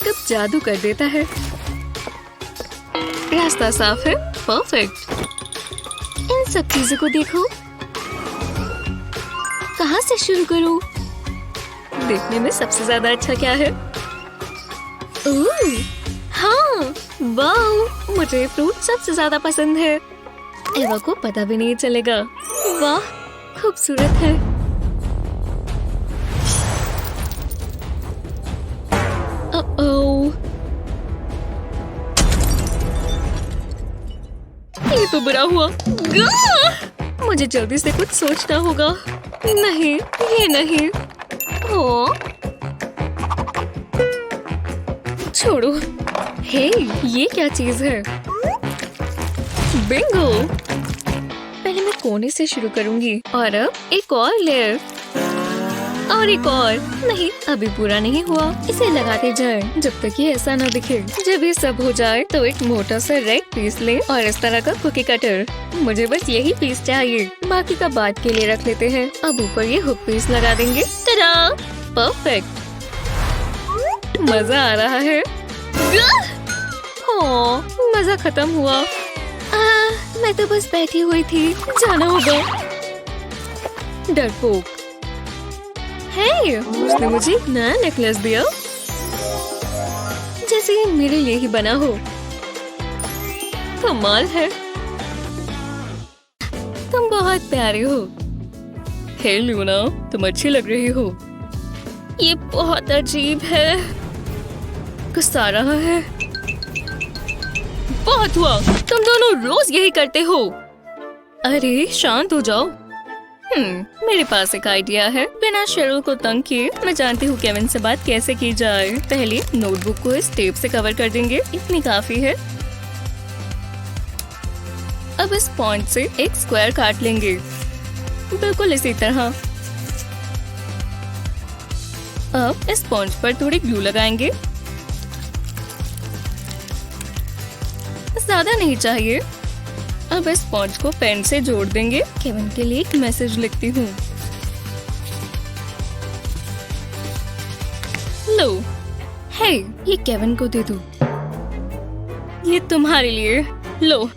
Makeup जादू कर देता है। रास्ता साफ है, परफेक्ट। इन सब चीजों को देखो। कहाँ से शुरू करूं? देखने में सबसे ज्यादा अच्छा क्या है? ओह, हाँ, वाह, मुझे फ्रूट सबसे ज्यादा पसंद है। एवा को पता भी नहीं चलेगा। वाह, खूबसूरत है। ओह, ये तो बुरा हुआ। मुझे जल्दी से कुछ सोचना होगा। नहीं, ये नहीं। ओ, छोड़ो। हे, ये क्या चीज है? बिंगो। पहले मैं कोने से शुरू करूंगी और अब एक और लेयर और एक और। नहीं, अभी पूरा नहीं हुआ। इसे लगाते जाएं जब तक ये ऐसा ना दिखे। जब ये सब हो जाए तो एक मोटा सा रेड पीस लें और इस तरह का कुकी कटर। मुझे बस यही पीस चाहिए, बाकी का बाद के लिए रख लेते हैं। अब ऊपर ये हुक पीस लगा देंगे। टा-डा! परफेक्ट। मजा आ रहा है। ओह, मजा खत्म हुआ। मैं तो बस बैठी हुई थी। जाना होगा। डरपोक। हे, उसने मुझे एक नया नेकलेस दिया, जैसे ये मेरे लिए ही बना हो। कमाल है। तुम बहुत प्यारे हो। हे लूना, तुम अच्छी लग रही हो। ये बहुत अजीब है। गुस्सा रहा है। बहुत हुआ। तुम दोनों रोज यही करते हो। अरे शांत हो जाओ। मेरे पास एक आइडिया है। बिना शेरों को तंग किए मैं जानती हूँ केविन से बात कैसे की जाए। पहले नोटबुक को इस टेप से कवर कर देंगे। इतनी काफी है। अब इस पॉइंट से एक स्क्वायर काट लेंगे, बिल्कुल इसी तरह। अब इस पॉइंट पर थोड़ी ग्लू लगाएंगे। ज्यादा नहीं चाहिए। अब इस स्पॉन्ज को पेन से जोड़ देंगे। केविन के लिए एक मैसेज लिखती हूँ। लो, हे, ये केविन को दे दो। ये तुम्हारे लिए। लो।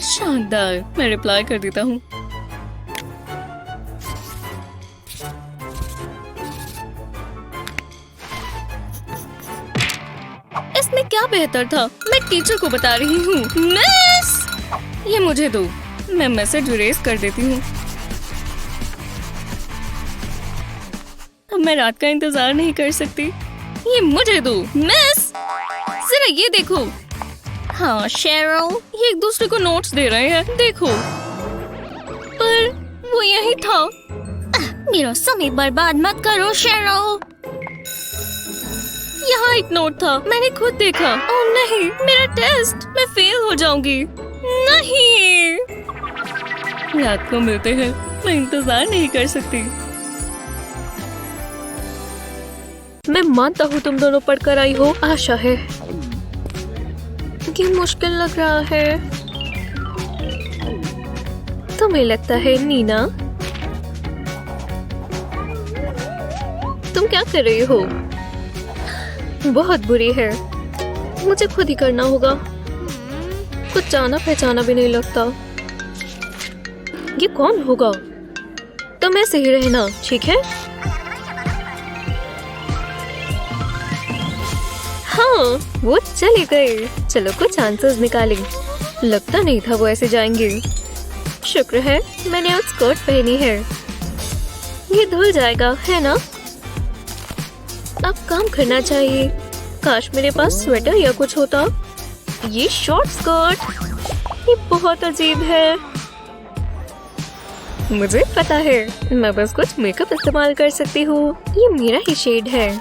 शानदार। मैं रिप्लाई कर देता हूँ। इसमें क्या बेहतर था? मैं टीचर को बता रही हूँ। मिस, ये मुझे दो। मैं मैसेज इरेज कर देती हूँ। अब मैं रात का इंतजार नहीं कर सकती। ये मुझे दो। मिस, जरा ये देखो। हाँ शेरों, ये एक दूसरे को नोट्स दे रहे हैं। देखो। पर वो यही था। मेरा समय बर्बाद मत करो शेरों। यहाँ एक नोट था, मैंने खुद देखा। ओह नहीं, मेरा टेस्ट। मैं फेल हो जाऊंगी। नहीं। रात को मिलते हैं। मैं इंतजार नहीं कर सकती। मैं मानता हूँ तुम दोनों पढ़कर आई हो। आशा है। ये मुश्किल लग रहा है। तुम्हें लगता है नीना? तुम क्या कर रही हो? बहुत बुरी है। मुझे खुद ही करना होगा। कुछ जाना पहचाना भी नहीं लगता। ये कौन होगा? तुम ऐसे ही रहना, ठीक है? हाँ, वो चले गए। चलो कुछ आंसर्स निकालें। लगता नहीं था वो ऐसे जाएंगे। शुक्र है मैंने आज स्कर्ट पहनी है। ये धुल जाएगा, है ना? अब काम करना चाहिए। काश मेरे पास स्वेटर या कुछ होता। ये शॉर्ट स्कर्ट, ये बहुत अजीब है। मुझे पता है, मैं बस कुछ मेकअप इस्तेमाल कर सकती हूँ। ये मेरा ही शेड है।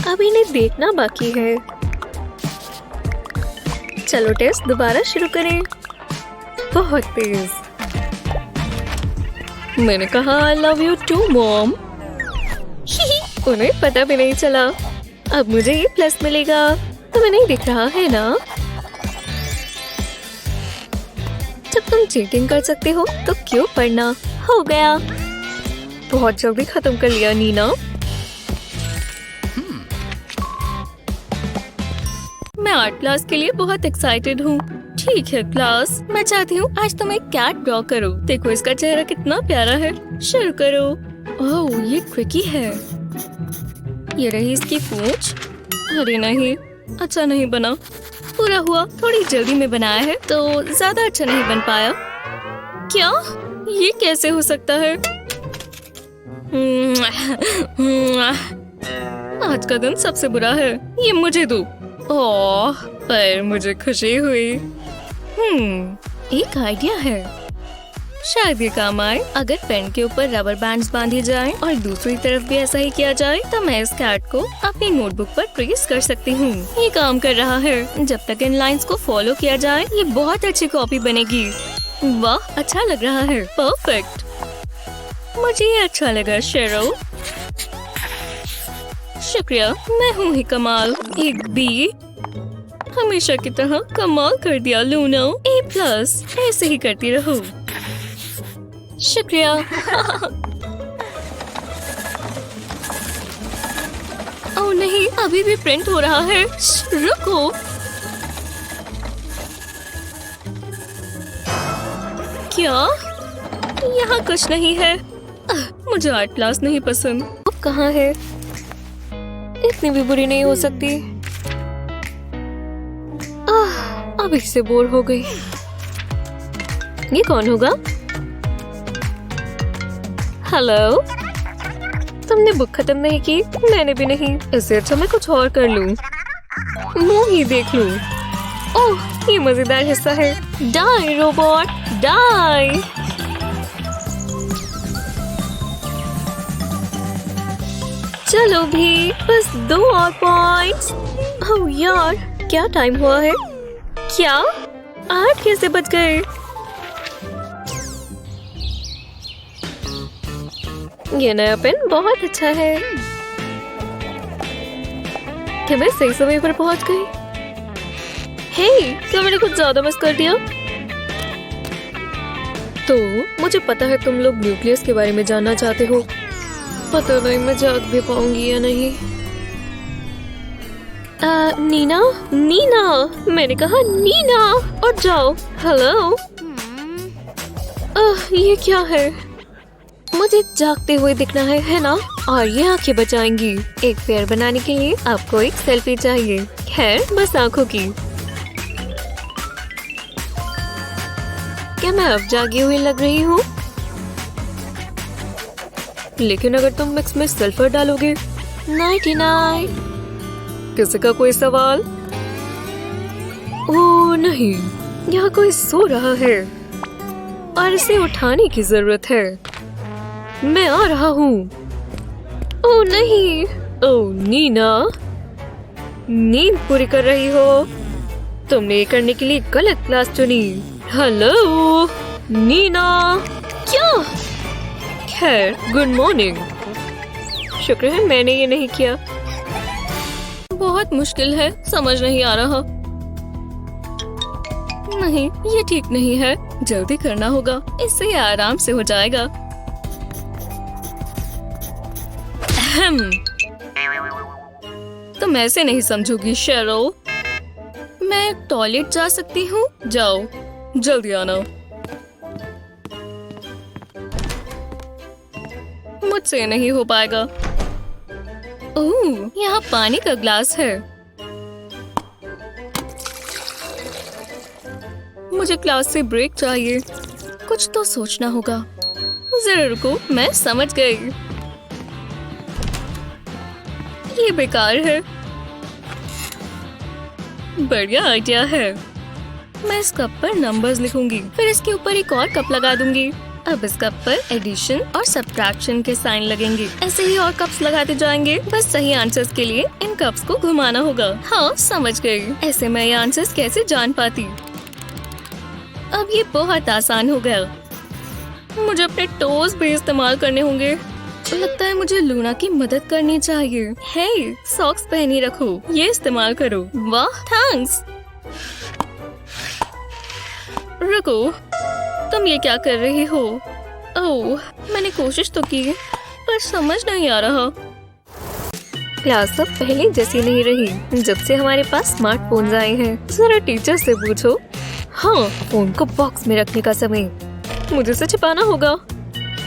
अब इन्हें देखना बाकी है। चलो टेस्ट दोबारा शुरू करें। बहुत तेज। मैंने कहा I love you too, mom. उन्हें पता भी नहीं चला। अब मुझे ये प्लस मिलेगा। तुम्हें नहीं दिख रहा है ना? जब तुम चीटिंग कर सकते हो तो क्यों पढ़ना? हो गया। बहुत जल्दी खत्म कर लिया नीना। मैं आर्ट क्लास के लिए बहुत एक्साइटेड हूँ। ठीक है क्लास, मैं चाहती हूँ आज तुम एक कैट ड्रॉ करो। देखो इसका चेहरा कितना प्यारा है। शुरू करो। ओह, ये ट्रिकी है। ये रही इसकी पूंछ। अरे नहीं, अच्छा नहीं बना। पूरा हुआ, थोड़ी जल्दी में बनाया है तो ज्यादा अच्छा नहीं बन पाया। क्या? ये कैसे हो सकता है? आज का दिन सबसे बुरा है। ये मुझे दो। ओह, पर मुझे खुशी हुई। एक आइडिया है, शायद ये काम आए। अगर पेन के ऊपर रबर बैंड्स बांधे जाएं और दूसरी तरफ भी ऐसा ही किया जाए तो मैं इस कैट को अपनी नोटबुक पर ट्रेस कर सकती हूँ। ये काम कर रहा है। जब तक इन लाइंस को फॉलो किया जाए ये बहुत अच्छी कॉपी बनेगी। वाह, अच्छा लग रहा है। परफेक्ट, मुझे ये अच्छा लगा शेरो। शुक्रिया, मैं हूँ ही कमाल। एक बी। हमेशा की तरह कमाल कर दिया लूनो। A+, ऐसे ही करती रहो। शुक्रिया। ओह नहीं, अभी भी प्रिंट हो रहा है। रुको। क्या? यहाँ कुछ नहीं है। मुझे आर्ट क्लास नहीं पसंद। अब कहाँ है? इतनी भी बुरी नहीं हो सकती। अब इससे बोर हो गई। ये कौन होगा? हेलो, तुमने बुक खत्म नहीं की? मैंने भी नहीं। इससे अच्छा मैं कुछ और कर लूं। मुंह ही देख लूं। ओह, ये मजेदार हिस्सा है। Die robot, die. चलो भी, बस 2 और पॉइंट्स। ओह यार, क्या टाइम हुआ है? क्या? 8 कैसे बच गए? ये नया पेन बहुत अच्छा है। क्या मैं सही समय पर पहुंच गई? हे, क्या मैंने कुछ ज्यादा मिस कर दिया? तो मुझे पता है तुम लोग न्यूक्लियस के बारे में जानना चाहते हो। पता नहीं मैं जाग भी पाऊंगी या नहीं। नीना, नीना, मैंने कहा नीना। और जाओ। हेलो। ये क्या है? मुझे जागते हुए दिखना है ना? और ये आंखें बचाएंगी। एक फेयर बनाने के लिए आपको एक सेल्फी चाहिए। खैर, बस आंखों की। क्या मैं अब जागी हुई लग रही हूँ? लेकिन अगर तुम मिक्स में सल्फर डालोगे। 99। किसी का कोई सवाल? ओह नहीं, यहाँ कोई सो रहा है और इसे उठाने की जरूरत है। मैं आ रहा हूँ। ओह नहीं। ओह नीना, नींद पूरी कर रही हो? तुमने ये करने के लिए गलत क्लास चुनी। हेलो नीना। क्या? खैर, गुड मॉर्निंग। शुक्र है मैंने ये नहीं किया। बहुत मुश्किल है, समझ नहीं आ रहा। नहीं, ये ठीक नहीं है। जल्दी करना होगा, इससे ये आराम से हो जाएगा। तुम ऐसे नहीं समझोगी शेरो। मैं टॉयलेट जा सकती हूँ? जाओ, जल्दी आना। मुझसे नहीं हो पाएगा। ओह, यहाँ पानी का ग्लास है। मुझे क्लास से ब्रेक चाहिए। कुछ तो सोचना होगा। जरा रुको, मैं समझ गई। ये बेकार है। बढ़िया आइडिया है। मैं इस कप पर नंबर्स लिखूंगी, फिर इसके ऊपर एक और कप लगा दूंगी। अब इस कप पर एडिशन और सब्ट्रैक्शन के साइन लगेंगे। ऐसे ही और कप्स लगाते जाएंगे। बस सही आंसर्स के लिए इन कप्स को घुमाना होगा। हाँ, समझ गई। ऐसे मैं ये आंसर्स कैसे जान पाती? अब ये बहुत आसान हो गया। मुझे अपने टोज भी इस्तेमाल करने होंगे। लगता है मुझे लूना की मदद करनी चाहिए। हे, सॉक्स पहनी रखो, ये इस्तेमाल करो। वाह, थैंक्स। रुको, तुम ये क्या कर रही हो? ओह, मैंने कोशिश तो की पर समझ नहीं आ रहा। क्लास अब पहले जैसी नहीं रही जब से हमारे पास स्मार्टफोन्स आए हैं। जरा टीचर से पूछो। हाँ, फोन को बॉक्स में रखने का समय। मुझे इसे छिपाना होगा।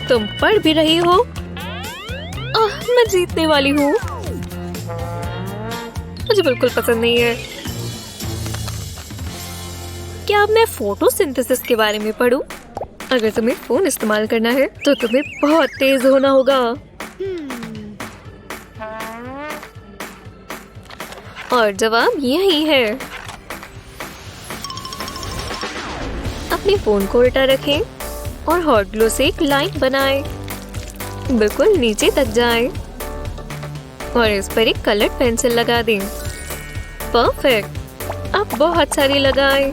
तुम पढ़ भी रही हो। मैं जीतने वाली हूँ। मुझे बिल्कुल पसंद नहीं है। क्या अब मैं फोटोसिंथेसिस के बारे में पढूं? अगर तुम्हें फोन इस्तेमाल करना है तो तुम्हें बहुत तेज होना होगा। और जवाब यही है। अपने फोन को उल्टा रखें और हॉट ग्लू से एक लाइन बनाएं। बिल्कुल नीचे तक जाएं और इस पर एक कलर्ड पेंसिल लगा दें। परफेक्ट। अब बहुत सारी लगाएं।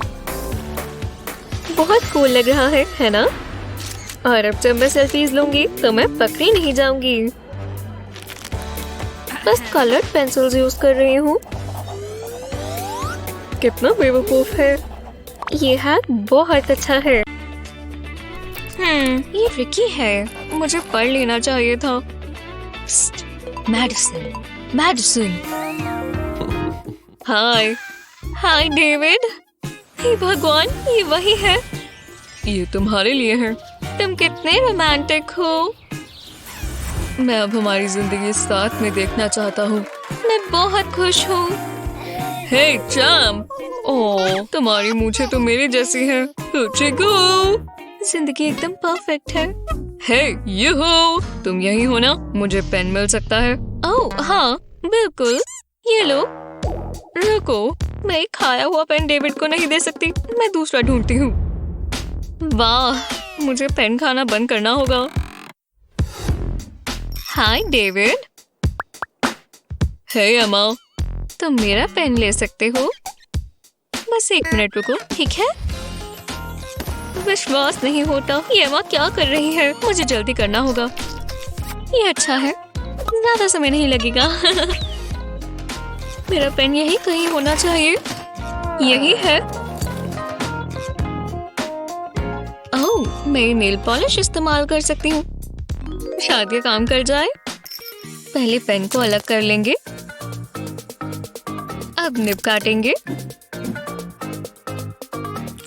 बहुत कूल लग रहा है ना? और अब जब मैं सेल्फीज लूंगी तो मैं पकड़ी नहीं जाऊंगी। बस कलर्ड पेंसिल्स यूज कर रही हूँ। कितना बेवकूफ है। ये हैक बहुत अच्छा है। ये ट्रिकी है। मुझे पढ़ लेना चाहिए था। Medicine, medicine. Hi David. हे भगवान, ये वही है। ये तुम्हारे लिए है। तुम कितने रोमांटिक हो। मैं अब हमारी जिंदगी साथ में देखना चाहता हूँ। मैं बहुत खुश हूँ। हे चैम्प। ओह, तुम्हारी मूछें तो मेरी जैसी हैं। जिंदगी एकदम परफेक्ट है। हे यूहू, तुम यही हो ना? मुझे पेन मिल सकता है? ओह हाँ, बिल्कुल। ये लो। रुको, मैं एक खाया हुआ पेन डेविड को नहीं दे सकती। मैं दूसरा ढूंढती हूँ। वाह, मुझे पेन खाना बंद करना होगा। हाय डेविड। हे एमा, तुम मेरा पेन ले सकते हो? बस 1 मिनट रुको, ठीक है? विश्वास नहीं होता। ये एमा क्या कर रही है? मुझे जल्दी करना होगा। ये अच्छा है, ज्यादा समय नहीं लगेगा। मेरा पेन यही कहीं होना चाहिए। यही है। ओह, मैं नेल पॉलिश इस्तेमाल कर सकती हूँ। शायद ये काम कर जाए। पहले पेन को अलग कर लेंगे। अब निब काटेंगे।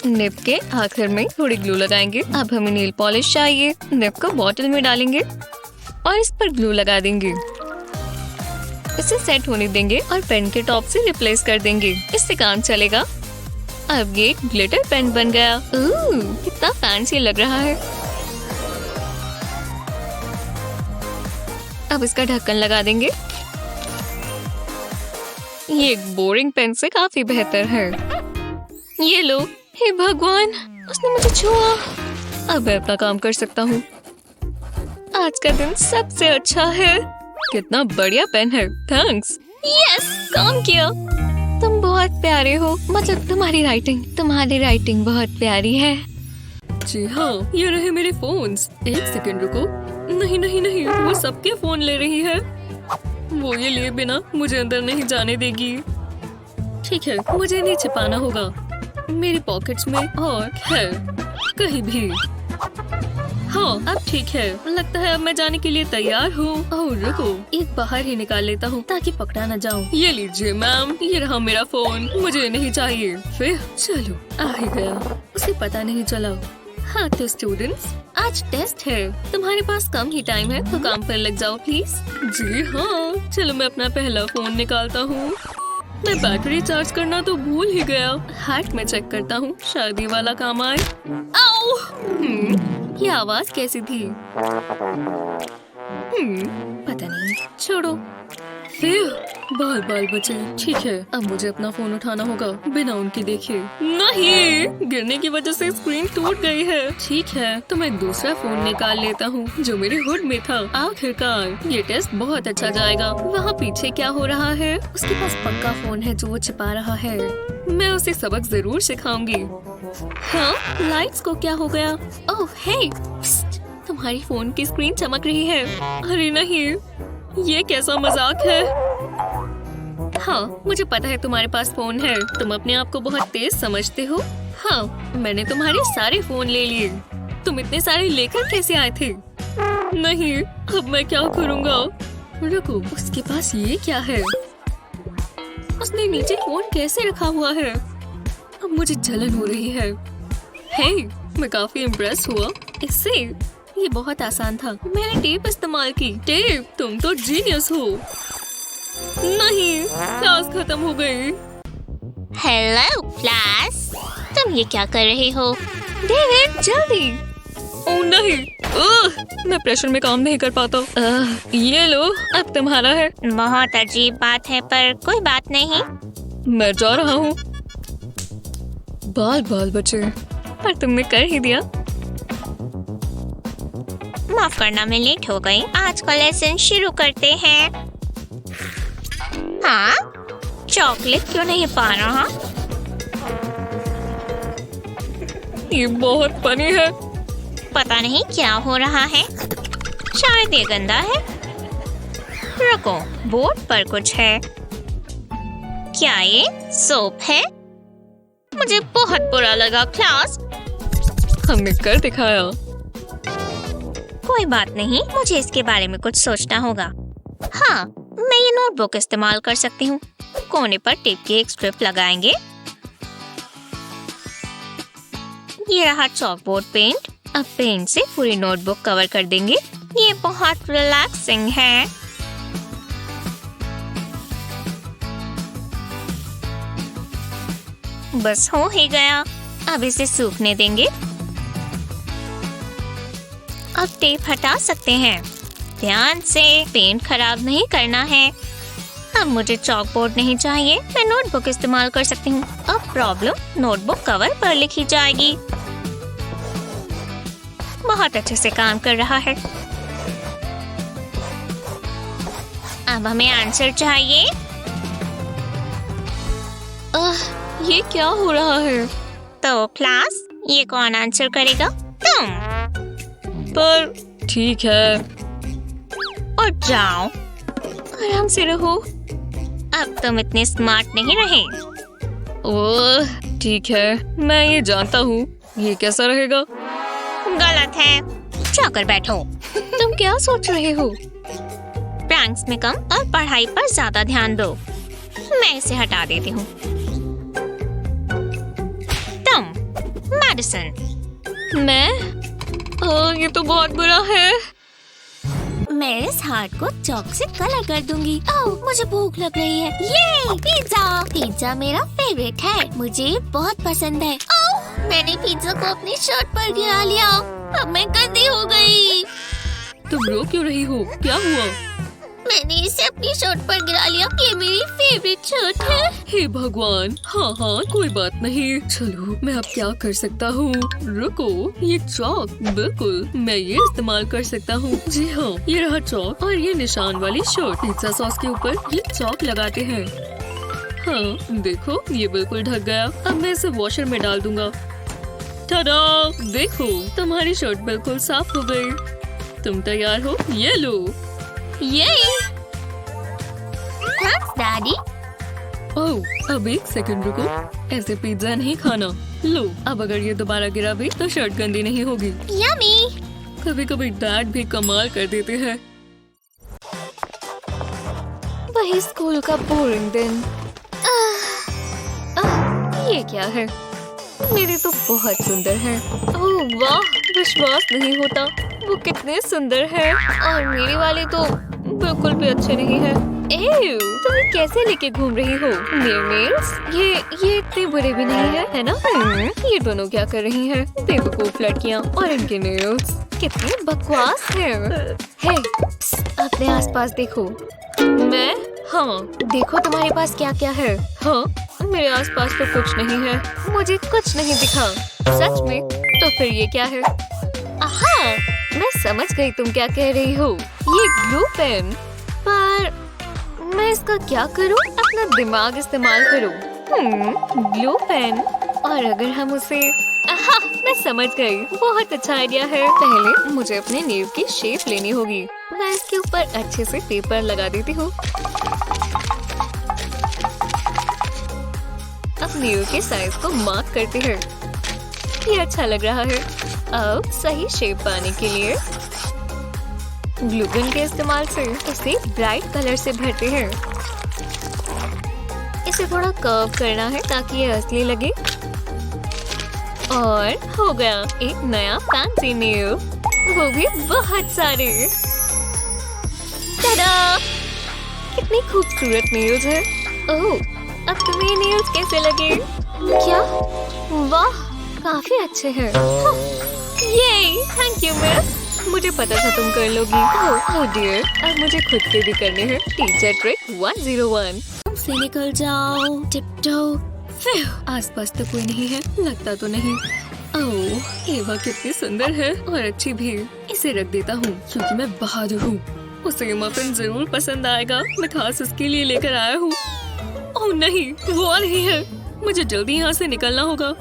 निब के आखिर में थोड़ी ग्लू लगाएंगे। अब हमें नेल पॉलिश चाहिए। निब को बॉटल में डालेंगे और इस पर ग्लू लगा देंगे। इसे सेट होने देंगे और पेन के टॉप से रिप्लेस कर देंगे। इससे काम चलेगा। अब ये ग्लिटर पेन बन गया। कितना फैंसी लग रहा है। अब इसका ढक्कन लगा देंगे। ये एक बोरिंग पेन से काफी बेहतर है। ये लो। हे भगवान, उसने मुझे छुआ। अब मैं अपना काम कर सकता हूँ। आज का दिन सबसे अच्छा है। कितना बढ़िया पेन है। थैंक्स। यस, काम किया। तुम बहुत प्यारे हो। मतलब तुम्हारी राइटिंग बहुत प्यारी है। जी हाँ, ये रहे मेरे फोन्स। 1 सेकंड रुको। नहीं, वो सबके फोन ले रही है। वो ये लिए बिना मुझे अंदर नहीं जाने देगी। ठीक है, मुझे नहीं छिपाना होगा। मेरी पॉकेट्स में और है कहीं भी। हाँ, अब ठीक है। लगता है अब मैं जाने के लिए तैयार हूँ। ओह रुको, एक बाहर ही निकाल लेता हूँ ताकि पकड़ा न जाऊँ। ये लीजिए मैम, ये रहा मेरा फोन। मुझे नहीं चाहिए। फिर चलो, आ ही गया। उसे पता नहीं चला। हाँ तो स्टूडेंट्स, आज टेस्ट है। तुम्हारे पास कम ही टाइम है तो काम पर लग जाओ प्लीज। जी हाँ, चलो मैं अपना पहला फोन निकालता हूँ। मैं बैटरी चार्ज करना तो भूल ही गया। हार्ट में चेक करता हूँ, शायद ये वाला काम आए। आओ! ये आवाज कैसी थी? पता नहीं, छोड़ो। फिर बाल बचे। ठीक है, अब मुझे अपना फोन उठाना होगा बिना उनके देखे। नहीं, गिरने की वजह से स्क्रीन टूट गई है। ठीक है, तो मैं दूसरा फोन निकाल लेता हूँ जो मेरे हुड में था। आखिरकार ये टेस्ट बहुत अच्छा जाएगा। वहाँ पीछे क्या हो रहा है? उसके पास पक्का फोन है जो वो छिपा रहा है। मैं उसे सबक जरूर सिखाऊंगी। हाँ, लाइट्स को क्या हो गया? ओह हे, तुम्हारी फोन की स्क्रीन चमक रही है। अरे नहीं, ये कैसा मजाक है? हाँ, मुझे पता है तुम्हारे पास फोन है। तुम अपने आप को बहुत तेज समझते हो। हाँ, मैंने तुम्हारे सारे फोन ले लिए। तुम इतने सारे लेकर कैसे आए थे? नहीं, अब मैं क्या करूँगा? रुको, उसके पास ये क्या है? उसने नीचे फोन कैसे रखा हुआ है? अब मुझे जलन हो रही है। हे, मैं काफी इम्प्रेस हुआ इससे। ये बहुत आसान था। मैंने टेप इस्तेमाल की। टेप, तुम तो जीनियस हो। नहीं, क्लास खत्म हो गई। हेलो क्लास, तुम ये क्या कर रहे हो? डेविड, जल्दी। ओह नहीं, मैं प्रेशर में काम नहीं कर पाता। ये लो, अब तुम्हारा है। बहुत अजीब बात है, पर कोई बात नहीं। मैं जा रहा हूँ। बाल बाल बचे, पर तुमने कर ही दिया। माफ करना, मैं लेट हो गई। आज का लेसन शुरू करते हैं। हाँ, चॉकलेट क्यों नहीं पा रहा? ये बहुत फनी है। पता नहीं क्या हो रहा है। शायद ये गंदा है। रुको, बोर्ड पर कुछ है। क्या ये सोप है? मुझे बहुत बुरा लगा क्लास। हमने कर दिखाया। कोई बात नहीं, मुझे इसके बारे में कुछ सोचना होगा। हाँ, मैं ये नोटबुक इस्तेमाल कर सकती हूँ। कोने पर टेप की एक स्ट्रिप लगाएंगे। ये रहा चॉकबोर्ड पेंट। अब पेंट से पूरी नोटबुक कवर कर देंगे। ये बहुत रिलैक्सिंग है। बस हो ही गया। अब इसे सूखने देंगे। अब टेप हटा सकते हैं। ध्यान से, पेंट खराब नहीं करना है। अब मुझे चॉकबोर्ड नहीं चाहिए, मैं नोटबुक इस्तेमाल कर सकती हूँ। अब प्रॉब्लम नोटबुक कवर पर लिखी जाएगी। बहुत अच्छे से काम कर रहा है। अब हमें आंसर चाहिए। ये क्या हो रहा है? तो क्लास, ये कौन आंसर करेगा? तुम। पर ठीक है। और जाओ, आराम से रहो। अब तुम इतने स्मार्ट नहीं रहे। ओह, ठीक है, मैं ये जानता हूँ। ये कैसा रहेगा? गलत है। जाकर बैठो। तुम क्या सोच रहे हो? प्रैंक्स में कम और पढ़ाई पर ज्यादा ध्यान दो। मैं इसे हटा देती हूँ। तुम, मैडिसन। मैं? ये तो बहुत बुरा है। मैं इस हार्ट को चॉक से कलर कर दूंगी। ओह, मुझे भूख लग रही है। ये पिज्जा। पिज्जा मेरा फेवरेट है, मुझे बहुत पसंद है। ओह, मैंने पिज्जा को अपनी शर्ट पर गिरा लिया। अब मैं गंदी हो गई। तुम रो क्यों रही हो? क्या हुआ? मैंने इसे अपनी शर्ट पर गिरा लिया। ये मेरी फेवरेट शर्ट है। हे भगवान। हाँ हाँ, कोई बात नहीं। चलो, मैं अब क्या कर सकता हूँ? रुको, ये चौक। बिल्कुल, मैं ये इस्तेमाल कर सकता हूँ। जी हाँ, ये रहा चौक और ये निशान वाली शर्ट। पिज्जा सॉस के ऊपर ये चौक लगाते हैं। हाँ, देखो, ये बिल्कुल ढक गया। अब मैं इसे वॉशर में डाल दूंगा। टाडा! देखो, तुम्हारी शर्ट बिल्कुल साफ हो गई। तुम तैयार हो? ये लो। ये थैंक्स डैडी। ओह, अब एक सेकंड रुको। ऐसे पिज्जा नहीं खाना। लो, अब अगर ये दोबारा गिरा भी तो शर्ट गंदी नहीं होगी। यम्मी। कभी कभी डैड भी कमाल कर देते हैं। वही स्कूल का बोरिंग दिन। ये क्या है? मेरे तो बहुत सुंदर है। ओह वाह, विश्वास नहीं होता। वो कितने सुंदर है और मेरे वाले तो बिल्कुल भी अच्छे नहीं है। एव, तुम ये कैसे लेके घूम रही हो? नेल्स? ये इतने बुरे भी नहीं है ना? ये दोनों क्या कर रही हैं? बेवकूफ लड़कियां। और इनके नेल्स कितने बकवास हैं। हे, अपने आसपास देखो। मैं? हाँ, देखो तुम्हारे पास क्या क्या है। हाँ, मेरे आसपास तो कुछ नहीं है। मुझे कुछ नहीं दिखा। सच में? तो फिर ये क्या है? आहा, मैं समझ गई तुम क्या कह रही हो। ये ग्लू पेन। पर मैं इसका क्या करूं? अपना दिमाग इस्तेमाल करूं। Glue pen. और अगर हम उसे आहा, मैं समझ गई। बहुत अच्छा आइडिया है। पहले मुझे अपने नेल की शेप लेनी होगी। मैं इसके ऊपर अच्छे से पेपर लगा देती हूँ। अब नेल के साइज को मार्क करते हैं। ये अच्छा लग रहा है। अब सही शेप पाने के लिए ग्लू गन के इस्तेमाल से उसे ब्राइट कलर से भरते हैं। इसे थोड़ा कर्व करना है ताकि ये असली लगे। और हो गया एक नया फैंसी नेल, वो भी बहुत सारे। टाडा! कितनी खूबसूरत नेल्स है। ओह, अब तुम्हें ये नेल्स कैसे लगे? क्या? वाह, काफी अच्छे हैं। ये थैंक यू मिस, मुझे पता था तुम कर लोगी। ओह डियर, अब मुझे खुद के भी करने हैं। Teacher trick 101। से निकल जाओ, टिप्टो। आसपास तो कोई नहीं है, लगता तो नहीं। ओह, एवा कितनी सुंदर है और अच्छी भी। इसे रख देता हूँ क्योंकि मैं बहादुर हूँ। उसे मफिन जरूर पसंद आएगा, मैं खास उसके लिए लेकर आया हूँ। ओह नहीं, वो आ रही है, मुझे जल्दी यहाँ से निकलना होगा।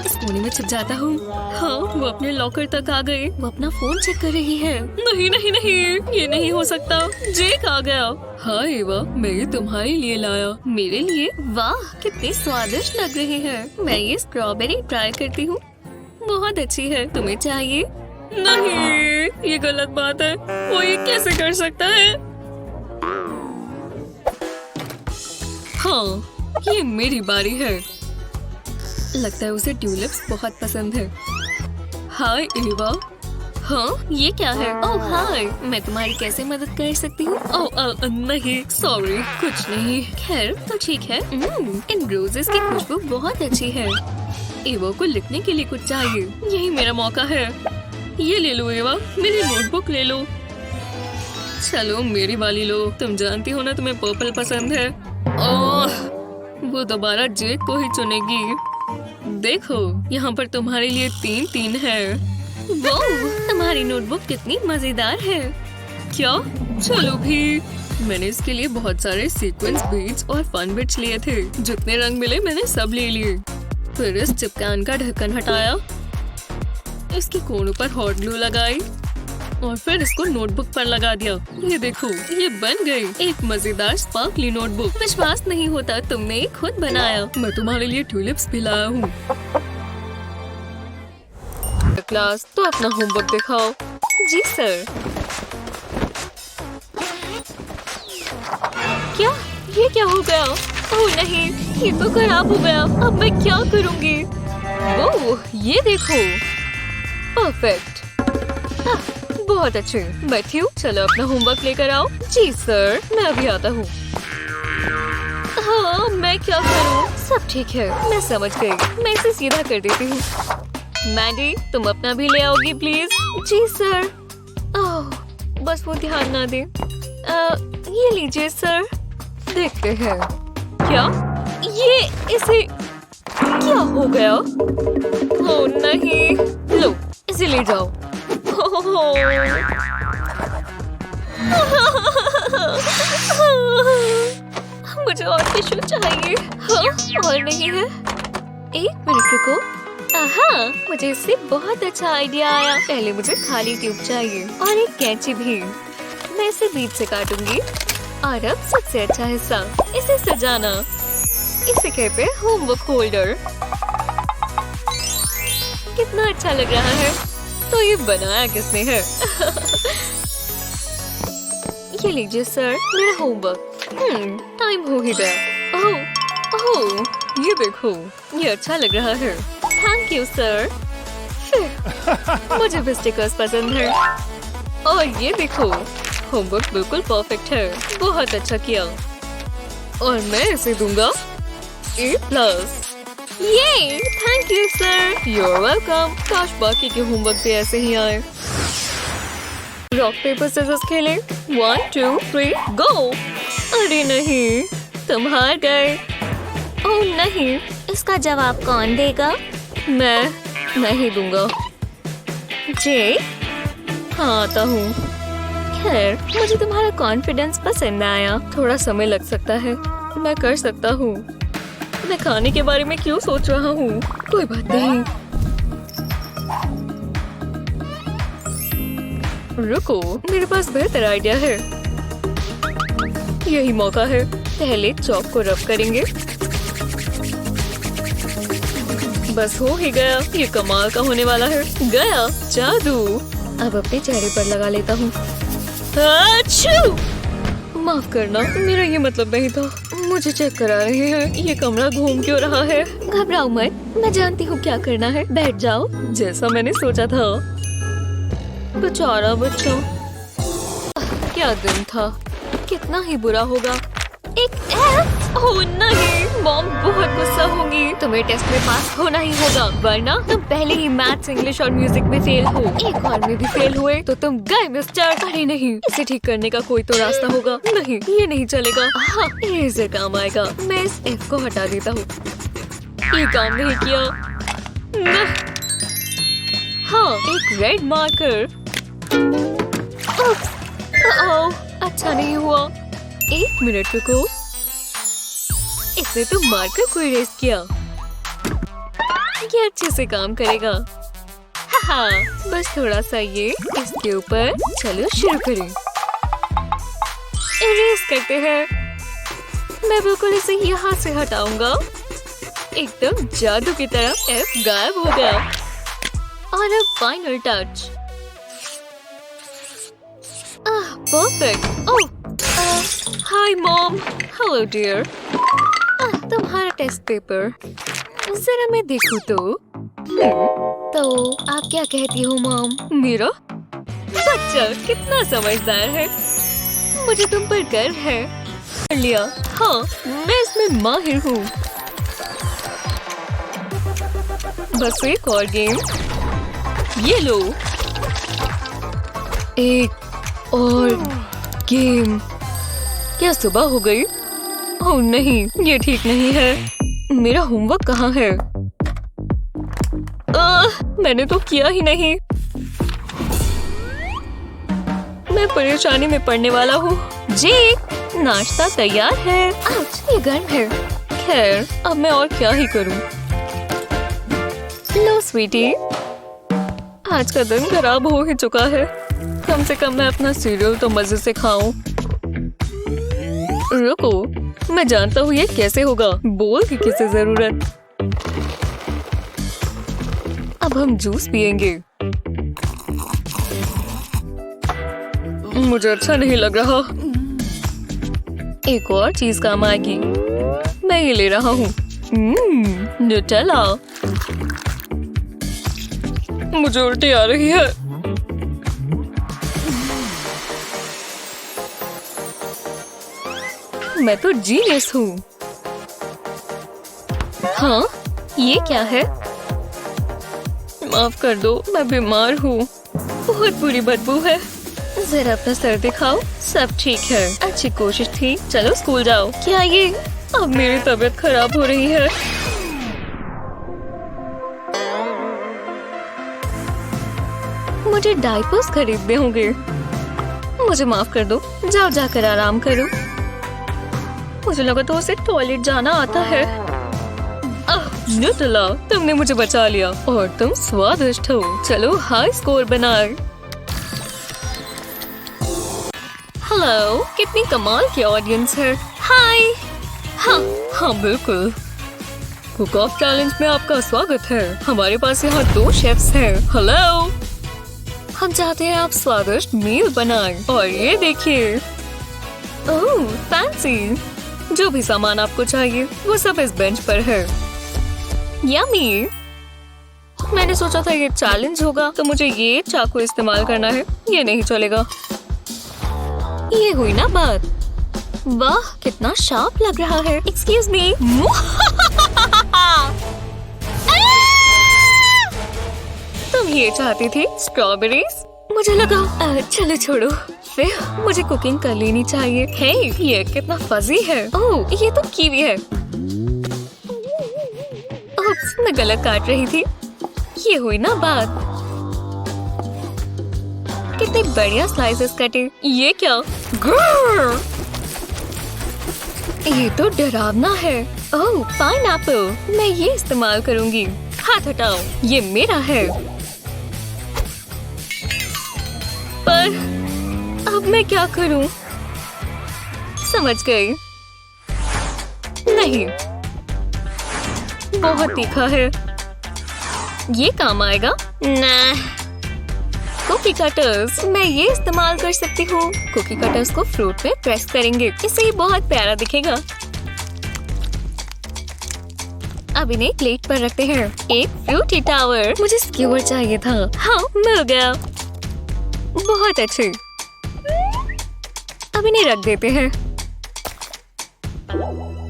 इस कोने में छिप जाता हूँ। हाँ, वो अपने लॉकर तक आ गए। वो अपना फोन चेक कर रही है। नहीं नहीं नहीं, ये नहीं हो सकता। जेक आ गया। हाँ एवा, मैं ये तुम्हारे लिए लाया। मेरे लिए? वाह, कितनी स्वादिष्ट लग रही है। मैं ये स्ट्रॉबेरी ट्राई करती हूँ, बहुत अच्छी है। तुम्हें चाहिए? नहीं, ये गलत बात है। वो ये कैसे कर सकता है? हाँ, ये मेरी बारी है। लगता है उसे ट्यूलिप्स बहुत पसंद है। हाय एवा। हाँ, ये क्या है? ओह हाय, मैं तुम्हारी कैसे मदद कर सकती हूँ? ओह नहीं, सॉरी, कुछ नहीं। खैर तो ठीक है। इन रोजेस की खुशबू बहुत अच्छी है। एवा को लिखने के लिए कुछ चाहिए, यही मेरा मौका है। ये ले लो एवा, मेरी नोटबुक ले लो। चलो मेरी वाली लो, तुम जानती हो ना तुम्हें पर्पल पसंद है। ओह, वो दोबारा जेक को ही चुनेगी। देखो, यहाँ पर तुम्हारे लिए 3-3 है। वो, तुम्हारी नोटबुक कितनी मजेदार है। क्या? चलो भी। मैंने इसके लिए बहुत सारे सीक्वेंस बीड्स और फन बिट्स लिए थे। जितने रंग मिले मैंने सब ले लिए। फिर इस चिपकान का ढक्कन हटाया, इसके कोनों पर हॉट ग्लू लगाई और फिर इसको नोटबुक पर लगा दिया। ये देखो, ये बन गई एक मजेदार स्पार्कली नोटबुक। विश्वास नहीं होता, तुमने ये खुद बनाया। मैं तुम्हारे लिए ट्यूलिप्स भी लाया हूँ। क्लास, तो अपना होमवर्क दिखाओ। जी सर। क्या? ये क्या हो गया? ओह नहीं, ये तो खराब हो गया। अब मैं क्या करूँगी? वो, ये देखो, परफेक्ट। बहुत अच्छे। बैठी हूँ, चलो अपना होमवर्क लेकर आओ। जी सर, मैं अभी आता हूँ। हाँ, मैं क्या करूँ? सब ठीक है, मैं समझ गई। मैं इसे सीधा कर देती हूँ। मैंडी, तुम अपना भी ले आओगी प्लीज? Ji sir. ओह, बस वो ध्यान ना दे। ये लीजिए सर। देखते हैं। क्या? ये इसे क्या हो गया? ओह नहीं, लो इसे ले जाओ। मुझे और टिश्यू चाहिए। हाँ, और नहीं है। एक मिनट रुको। आहा, मुझे इससे बहुत अच्छा आइडिया आया। पहले मुझे खाली ट्यूब चाहिए और एक कैंची भी। मैं इसे बीच से काटूंगी। और अब सबसे अच्छा हिस्सा, इसे सजाना। इसे कहते हैं होमवर्क होल्डर। कितना अच्छा लग रहा है। तो ये बनाया किसने है? ये लीजिए सर, मेरा होमवर्क। टाइम हो ही गया। ओह, ओह, ये देखो, ये अच्छा लग रहा है। Thank you sir. मुझे भी स्टिकर्स पसंद है। और ये देखो, होमवर्क बिल्कुल परफेक्ट है। बहुत अच्छा किया। और मैं इसे दूंगा A+। ये thank you sir. You're welcome. काश बाकी के होमवर्क भी ऐसे ही आए। रॉक पेपर सिजर्स खेलें। 1 2 3 गो। अरे नहीं, तुम हार गए। ओह नहीं, इसका जवाब कौन देगा? मैं नहीं दूंगा। जे, हाँ आता हूँ। खैर, मुझे तुम्हारा कॉन्फिडेंस पसंद आया। थोड़ा समय लग सकता है, मैं कर सकता हूँ। मैं खाने के बारे में क्यों सोच रहा हूँ? कोई बात नहीं। रुको, मेरे पास बेहतर आइडिया है। यही मौका है। पहले चॉक को रब करेंगे। बस हो ही गया। ये कमाल का होने वाला है। गया जादू। अब अपने चेहरे पर लगा लेता हूँ। अच्छू! माफ करना, मेरा ये मतलब नहीं था। मुझे चेक करा रहे हैं, ये कमरा घूम क्यों रहा है। घबराओ मत, मैं जानती हूँ क्या करना है। बैठ जाओ, जैसा मैंने सोचा था। बेचारा बच्चा, क्या दिन था। कितना ही बुरा होगा। एक F? ओह नहीं, मॉम बहुत गुस्सा होगी। तुम्हें टेस्ट में पास होना ही होगा, वरना तुम पहले ही मैथ्स, इंग्लिश और म्यूजिक में फेल हो। एक और में भी फेल हुए तो तुम गए मिस्टर। अरे नहीं, इसे ठीक करने का कोई तो रास्ता होगा। नहीं, ये नहीं चलेगा। हाँ, इरेजर काम आएगा। मैं इस F को हटा देता हूँ। ये काम नहीं किया। हाँ, एक रेड मार्कर। अच्छा नहीं हुआ। एक मिनट रुको, इसने तो मार्कर को इरेज किया। ये अच्छे से काम करेगा। हाँ, बस थोड़ा सा ये इसके ऊपर। चलो शुरू करें। इरेज करते हैं। मैं बिल्कुल इसे यहाँ से हटाऊंगा। एकदम जादू की तरह F गायब हो गया। और अब final touch. Perfect. Oh, hi mom. Hello dear. तुम्हारा टेस्ट पेपर जरा मैं देखूं तो आप क्या कहती हो मॉम? मेरा बच्चा कितना समझदार है। मुझे तुम पर गर्व है। कर लिया। हाँ, मैं इसमें माहिर हूँ। बस एक और गेम। ये लो। एक और गेम। क्या सुबह हो गई? ओह नहीं, ये ठीक नहीं है। मेरा होमवर्क कहाँ है? मैंने तो किया ही नहीं। मैं परेशानी में पड़ने वाला हूँ। जी, नाश्ता तैयार है। आउच, ये गर्म है। खैर, अब मैं और क्या ही करूँ। लो स्वीटी, आज का दिन खराब हो ही चुका है। कम से कम मैं अपना सीरियल तो मजे से खाऊं। रुको, मैं जानता हूँ ये कैसे होगा। बोल की किसे जरूरत। अब हम जूस पियेंगे। मुझे अच्छा नहीं लग रहा। एक और चीज काम आएगी। मैं ये ले रहा हूँ। न्यूटेला। मुझे उल्टी आ रही है। मैं तो जीनियस हूँ। हाँ, ये क्या है? माफ कर दो, मैं बीमार हूँ। बहुत बुरी बदबू है। जरा अपना सर दिखाओ। सब ठीक है। अच्छी कोशिश थी। चलो स्कूल जाओ। क्या ये? अब मेरी तबीयत खराब हो रही है। मुझे डायपर्स खरीदने होंगे। मुझे माफ कर दो। जाओ जाकर आराम करो। मुझे लगा तो उसे टॉयलेट जाना आता है। न्यूटेला, तुमने मुझे बचा लिया और तुम स्वादिष्ट हो। चलो हाई स्कोर बनाए। हेलो, कितनी कमाल की ऑडियंस है। हाय। हाँ बिल्कुल। कुक ऑफ चैलेंज में आपका स्वागत है। हमारे पास यहाँ 2 शेफ्स हैं। हेलो, हम चाहते हैं आप स्वादिष्ट मील बनाएं। और ये देखिए। ओह फैंसी। जो भी सामान आपको चाहिए वो सब इस बेंच पर है। यम्मी। मैंने सोचा था ये चैलेंज होगा तो मुझे ये चाकू इस्तेमाल करना है। ये नहीं चलेगा। ये हुई ना बात। वाह, कितना शार्प लग रहा है। Excuse me. तुम ये चाहती थी स्ट्रॉबेरीज? मुझे लगा चलो छोड़ो। फिर मुझे कुकिंग कर लेनी चाहिए। हे, ये कितना फजी है। ओह, ये तो कीवी है। ओप्स, मैं गलत काट रही थी। ये हुई ना बात। कितने बढ़िया स्लाइसेस कटे। ये क्या? ग्रर! ये तो डरावना है। ओह, पाइनएप्पल। मैं ये इस्तेमाल करूंगी। हाथ हटाओ, ये मेरा है। पर अब मैं क्या करूं? समझ गई। नहीं, बहुत तीखा है। ये काम आएगा? ना। कुकी कटर्स, मैं ये इस्तेमाल कर सकती हूँ। कुकी कटर्स को फ्रूट में प्रेस करेंगे, इससे ये बहुत प्यारा दिखेगा। अब इन्हें प्लेट पर रखते हैं। एक फ्रूटी टावर। मुझे स्क्यूअर चाहिए था। हाँ, मिल गया। बहुत अच्छे। अब इन्हें रख देते हैं।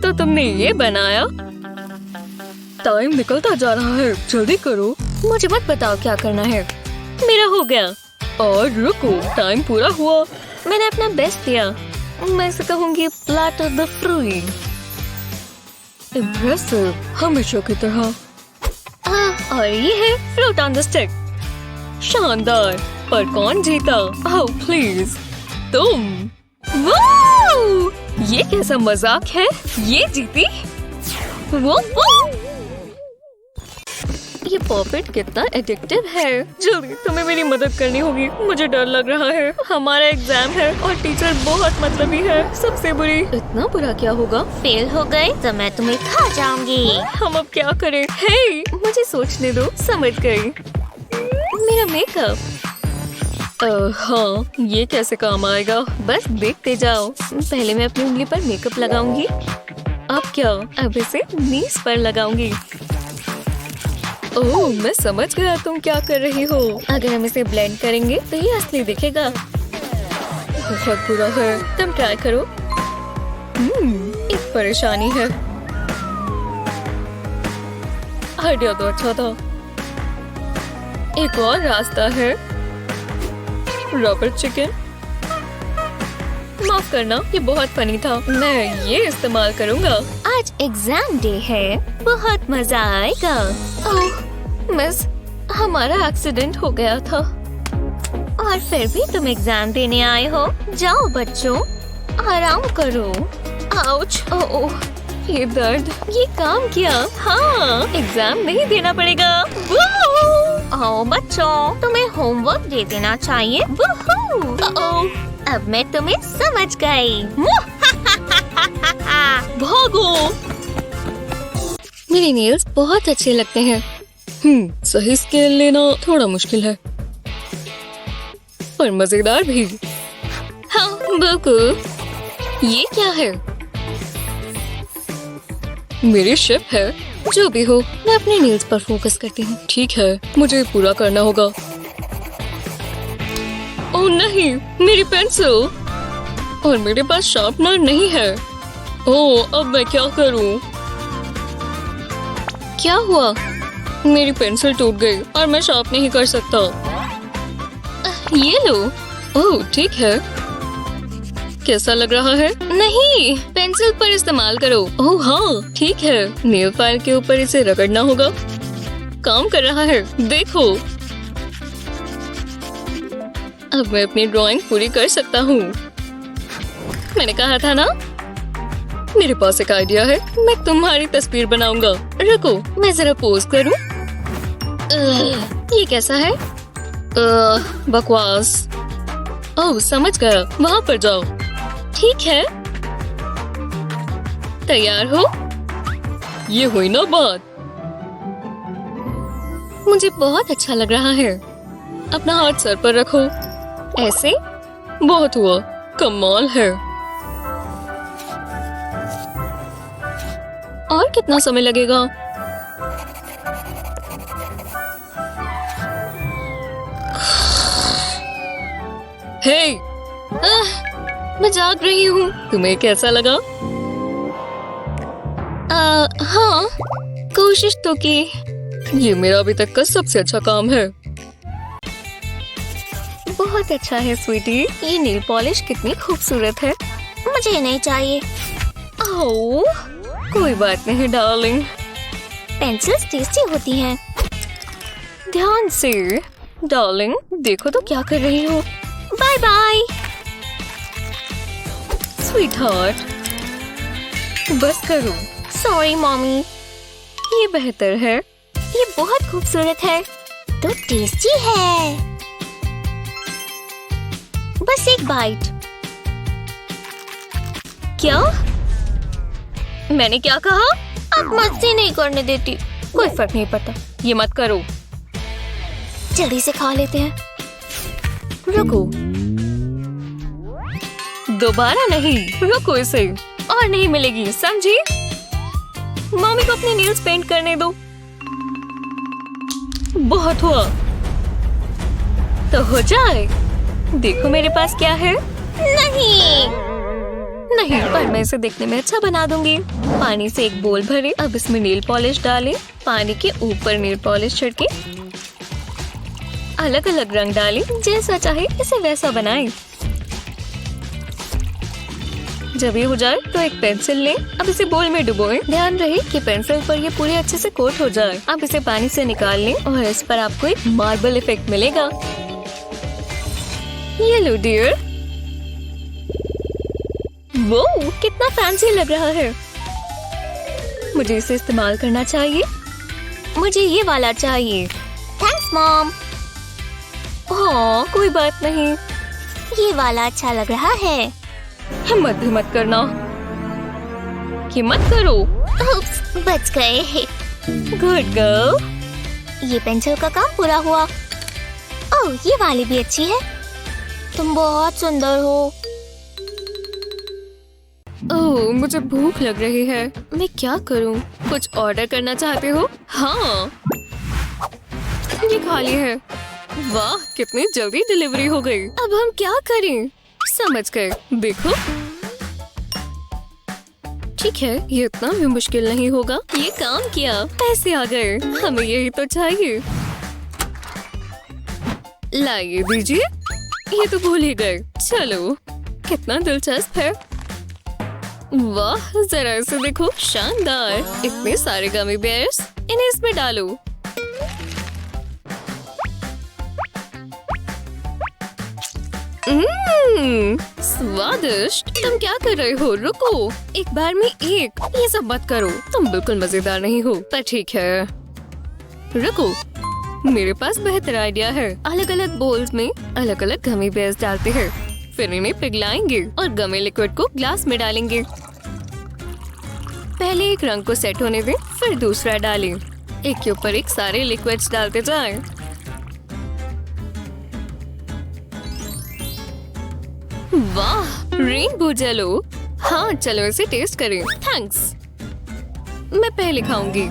तो तुमने ये बनाया? टाइम निकलता जा रहा है, जल्दी करो। मुझे मत बताओ क्या करना है। मेरा हो गया। और रुको, टाइम पूरा हुआ। मैंने अपना बेस्ट दिया। मैं इसे कहूंगी plate of the fruit. Impressive, हमेशा की तरह। और ये है फ्रूट ऑन द स्टिक। शानदार। पर कौन जीता? ओह प्लीज, तुम। वाओ! ये कैसा मजाक है? ये जीती? वो ये पॉपेट कितना एडिक्टिव है। जल्दी तुम्हें मेरी मदद करनी होगी। मुझे डर लग रहा है। हमारा एग्जाम है और टीचर बहुत मतलबी है। सबसे बुरी। इतना बुरा क्या होगा? फेल हो गए तो मैं तुम्हें खा जाऊंगी। हम अब क्या करें? हे, मुझे सोचने दो। समझ गई। मेरा मेकअप। हाँ, ये कैसे काम आएगा? बस देखते जाओ। पहले मैं अपनी उंगली पर मेकअप लगाऊंगी। अब क्या? अब इसे नीज पर लगाऊंगी। ओह, मैं समझ गया तुम क्या कर रही हो। अगर हम इसे ब्लेंड करेंगे तो ये असली दिखेगा। बहुत बुरा है। तुम ट्राई करो। एक परेशानी है। आइडिया तो अच्छा था। एक और रास्ता है। Rubber chicken. माफ करना, ये बहुत फनी था। मैं ये इस्तेमाल करूंगा। आज एग्जाम डे है, बहुत मजा आएगा। ओह मिस, हमारा एक्सीडेंट हो गया था। और फिर भी तुम एग्जाम देने आए हो। जाओ बच्चों, आराम करो। आउच! ओह, ये दर्द। ये काम किया। हाँ, एग्जाम नहीं देना पड़ेगा। आओ बच्चों, तुम्हें होमवर्क दे देना चाहिए। अब मैं तुम्हें समझ गई। भागो! मेरे नेल्स बहुत अच्छे लगते हैं। सही स्केल लेना थोड़ा मुश्किल है, पर मजेदार भी। हाँ, बिल्कुल। ये क्या है? मेरी शिप है। जो भी हो, मैं अपने नेल्स पर फोकस करती हूँ। ठीक है, मुझे पूरा करना होगा। ओह नहीं, मेरी पेंसिल। और मेरे पास शार्पनर नहीं है। ओह, अब मैं क्या करूँ? क्या हुआ? मेरी पेंसिल टूट गई और मैं शार्प नहीं कर सकता। ये लो। ओह ठीक है। कैसा लग रहा है? नहीं, पेंसिल पर इस्तेमाल करो। ओह हाँ, ठीक है। नेल फाइल के ऊपर इसे रगड़ना होगा। काम कर रहा है, देखो। अब मैं अपनी ड्राइंग पूरी कर सकता हूँ। मैंने कहा था ना। मेरे पास एक आइडिया है। मैं तुम्हारी तस्वीर बनाऊंगा। रुको, मैं जरा पोज करूँ। ये कैसा है? बकवास। ओह समझ गया, वहाँ पर जाओ। ठीक है, तैयार हो? ये हुई ना बात। मुझे बहुत अच्छा लग रहा है। अपना हाथ सर पर रखो। ऐसे? बहुत हुआ, कमाल है। और कितना समय लगेगा? हे, मैं जाग रही हूँ। तुम्हें कैसा लगा? हाँ, कोशिश तो की। ये मेरा अभी तक का सबसे अच्छा काम है। बहुत अच्छा है स्वीटी। ये नेल पॉलिश कितनी खूबसूरत है। मुझे नहीं चाहिए। ओह, कोई बात नहीं डार्लिंग। पेंसिल्स टेस्टी होती हैं। ध्यान से डार्लिंग, देखो तो क्या कर रही हो। Bye bye sweetheart. बस करो। Sorry mommy. ये बेहतर है। ये बहुत खूबसूरत है। तो टेस्टी है। बस एक बाइट। क्या? मैंने क्या कहा? अब मस्ती नहीं करने देती। कोई फर्क नहीं पड़ता, ये मत करो। जल्दी से खा लेते हैं। रुको, दोबारा नहीं, रुको इसे और नहीं मिलेगी, समझी? मम्मी को अपने नेल्स पेंट करने दो। बहुत हुआ, तो हो जाए। देखो मेरे पास क्या है। नहीं, नहीं, पर मैं इसे देखने में अच्छा बना दूंगी। पानी से एक बोल भरे, अब इसमें नेल पॉलिश डालें, पानी के ऊपर नेल पॉलिश छिड़के, अलग अलग रंग डालें, जैसा चाहे इसे वैसा बनाएं। जब ये हो जाए तो एक पेंसिल लें, अब इसे बोल में डुबोएं। ध्यान रहे कि पेंसिल पर ये पूरे अच्छे से कोट हो जाए। अब इसे पानी से निकाल लें और इस पर आपको एक मार्बल इफेक्ट मिलेगा। ये लो डियर। वो कितना फैंसी लग रहा है। मुझे इसे इस्तेमाल करना चाहिए। मुझे ये वाला चाहिए। Thanks mom. हाँ, कोई बात नहीं। ये वाला अच्छा लग रहा है। हिम्मत भी मत करना। हिम्मत करो। उप्स, बच गए। Good girl. ये पेंसिल का काम पूरा हुआ। ओह, ये वाली भी अच्छी है। तुम बहुत सुंदर हो। ओह, मुझे भूख लग रही है। मैं क्या करूं? कुछ ऑर्डर करना चाहते हो? हाँ, ये खाली है। वाह, कितनी जल्दी डिलीवरी हो गई। अब हम क्या करें? समझ गए। देखो, ठीक है, ये इतना भी मुश्किल नहीं होगा। ये काम किया, पैसे आ गए। हमें यही तो चाहिए। लाइए दीजिए। ये तो भूल ही गए। चलो, कितना दिलचस्प है। वाह, जरा इसे देखो, शानदार। इतने सारे गमी बेयर्स, इन्हें इसमें डालो। स्वादिष्ट। तुम क्या कर रहे हो? रुको, एक बार में एक। ये सब मत करो, तुम बिल्कुल मजेदार नहीं हो। पर ठीक है, रुको, मेरे पास बेहतर आइडिया है। अलग अलग बोल्स में अलग अलग गमी बेयर्स डालते हैं, फिर इन्हें पिघलाएंगे और गमी लिक्विड को ग्लास में डालेंगे। पहले एक रंग को सेट होने दें, फिर दूसरा डालें। एक के ऊपर एक सारे लिक्विड्स डालते जाएं। वाह, रेनबो जेलो। हाँ, चलो इसे टेस्ट करें। थैंक्स। मैं पहले खाऊंगी।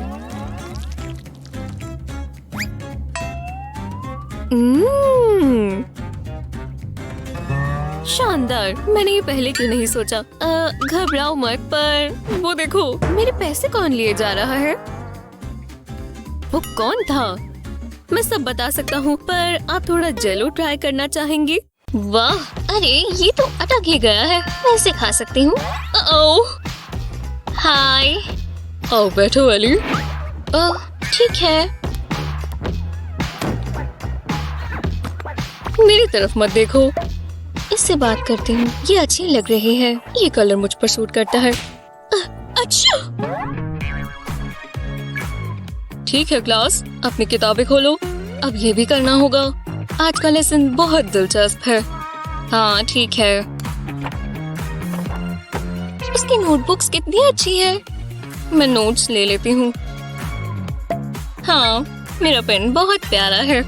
शानदार। मैंने ये पहले क्यों नहीं सोचा? घबराओ मत, पर वो देखो, मेरे पैसे कौन लिए जा रहा है? वो कौन था? मैं सब बता सकता हूँ, पर आप थोड़ा जेलो ट्राई करना चाहेंगी? वाह, अरे ये तो अटक ही गया है। मैं इसे खा सकती हूँ। ओह, हाय। आओ बैठो एली। ठीक है। मेरी तरफ मत देखो। इससे बात करती हूँ। ये अच्छी लग रही है। ये कलर मुझ पर सूट करता है। अच्छा, ठीक है क्लास, अपनी किताबें खोलो। अब ये भी करना होगा। आज का लेसन बहुत दिलचस्प है। हाँ, ठीक है। इसकी नोटबुक्स कितनी अच्छी है। मैं नोट्स ले लेती हूँ। हाँ, मेरा पेन बहुत प्यारा है।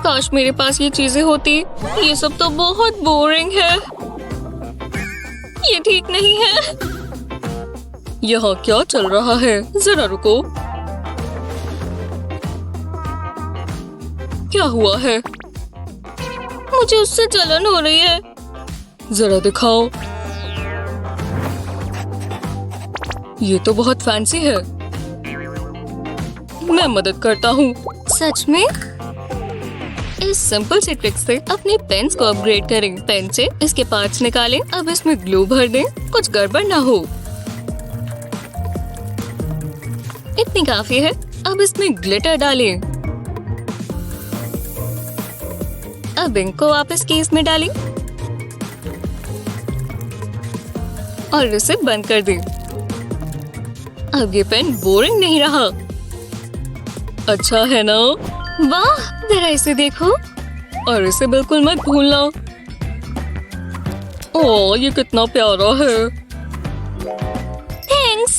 काश मेरे पास ये चीजें होती। ये सब तो बहुत बोरिंग है। ये ठीक नहीं है। यहाँ क्या चल रहा है? जरा रुको। क्या हुआ है? मुझे उससे जलन हो रही है। जरा दिखाओ। ये तो बहुत फैंसी है। मैं मदद करता हूँ। सच में? इस सिंपल से ट्रिक से अपने पेन्स को अपग्रेड करें। पेन से इसके पार्ट्स निकालें। अब इसमें ग्लू भर दें, कुछ गड़बड़ ना हो। इतनी काफी है। अब इसमें ग्लिटर डालें। अब इंक को वापस केस में डालें और इसे बंद कर दें। अब ये पेन बोरिंग नहीं रहा। अच्छा है ना? वाह, जरा इसे देखो और इसे बिल्कुल मत भूलना। ओह, ये कितना प्यारा है। थैंक्स।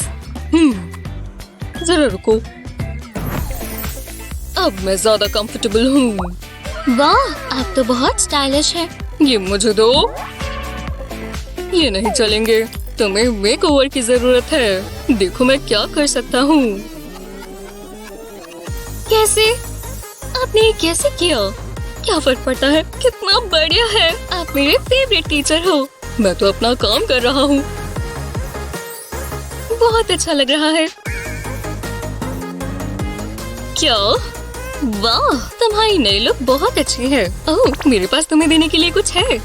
जरा रुको। अब मैं ज्यादा कंफर्टेबल हूँ। वाह, आप तो बहुत स्टाइलिश है। ये मुझे दो। ये नहीं चलेंगे, तुम्हें मेकओवर की जरूरत है। देखो मैं क्या कर सकता हूँ। कैसे? आपने ये कैसे किया? क्या फर्क पड़ता है? कितना बढ़िया है। आप मेरे फेवरेट टीचर हो। मैं तो अपना काम कर रहा हूँ। बहुत अच्छा लग रहा है। क्या? वाह, तुम्हारी नई लुक बहुत अच्छी है। ओह, मेरे पास तुम्हें देने के लिए कुछ है।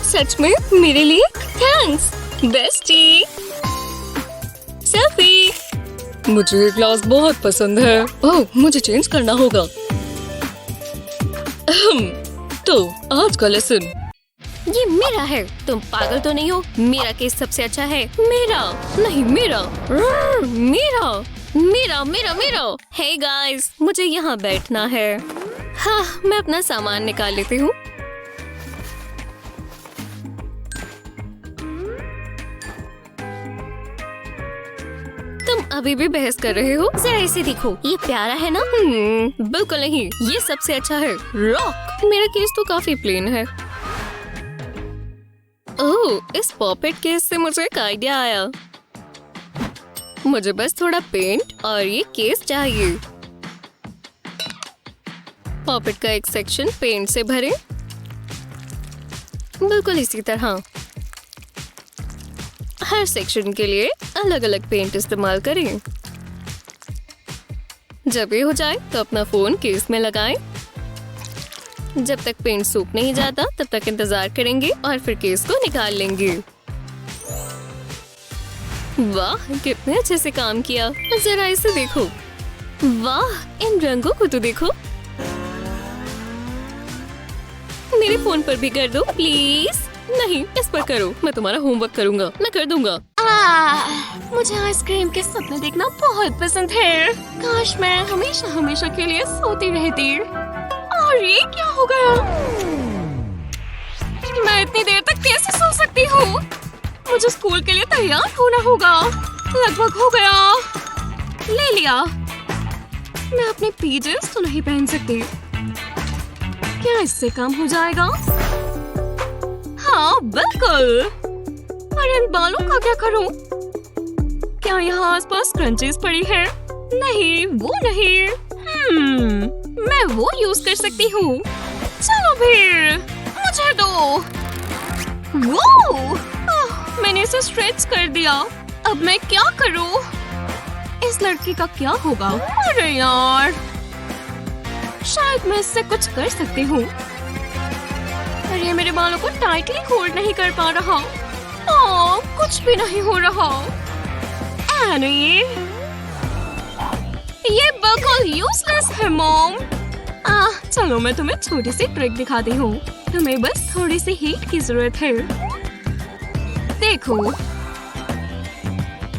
सच में? मेरे लिए? Thanks bestie. सेल्फी। मुझे ये ग्लास बहुत पसंद है। ओह, मुझे चेंज करना होगा। तो आज का लेसन। ये मेरा है। तुम पागल तो नहीं हो? मेरा केस सबसे अच्छा है। मेरा नहीं, मेरा मेरा मेरा मेरा मेरा। हे गाइस, मुझे यहाँ बैठना है। हाँ, मैं अपना सामान निकाल लेती हूँ। तुम अभी भी बहस कर रहे हो? जरा इसे देखो, ये प्यारा है ना? बिल्कुल नहीं, ये सबसे अच्छा है। रॉक। मेरा केस तो काफी प्लेन है। ओह, इस पॉपेट केस से मुझे एक आइडिया आया। मुझे बस थोड़ा पेंट और ये केस चाहिए। पॉपेट का एक सेक्शन पेंट से भरें, बिल्कुल इसी तरह। हर सेक्शन के लिए अलग अलग पेंट इस्तेमाल करें। जब ये हो जाए तो अपना फोन केस में लगाएं। जब तक पेंट सूख नहीं जाता तब तक इंतजार करेंगे और फिर केस को निकाल लेंगे। वाह, कितने अच्छे से काम किया। जरा इसे देखो। वाह, इन रंगों को तो देखो। मेरे फोन पर भी कर दो प्लीज। नहीं, इस पर करो। मैं तुम्हारा होमवर्क करूंगा। मैं कर दूंगा। मुझे आइसक्रीम के सपने देखना बहुत पसंद है। काश मैं हमेशा हमेशा के लिए सोती रहती। और ये क्या हो गया? मैं इतनी देर तक कैसे सो सकती हूँ? मुझे स्कूल के लिए तैयार होना होगा। लगभग हो गया। ले लिया। मैं अपने पीजेस तो नहीं पहन सकती। क्या इससे काम हो जाएगा? हाँ, बिल्कुल। और इन बालों का क्या करूं? क्या यहाँ आसपास क्रंचेस पड़ी है? नहीं, वो नहीं। मैं वो यूज कर सकती हूँ। चलो फिर, मुझे दो। वो, मैंने इसे स्ट्रेच कर दिया। अब मैं क्या करूँ? इस लड़की का क्या होगा? अरे यार, शायद मैं इससे कुछ कर सकती हूँ। अरे मेरे बालों को टाइटली होल्ड नहीं कर पा रहा। ओह, कुछ भी नहीं हो रहा। एनी, ये बिल्कुल यूजलेस है मॉम। चलो मैं तुम्हें छोटी सी ट्रिक दिखाती हूँ। तुम्हें बस थोड़ी सी हीट की जरूरत है। देखो,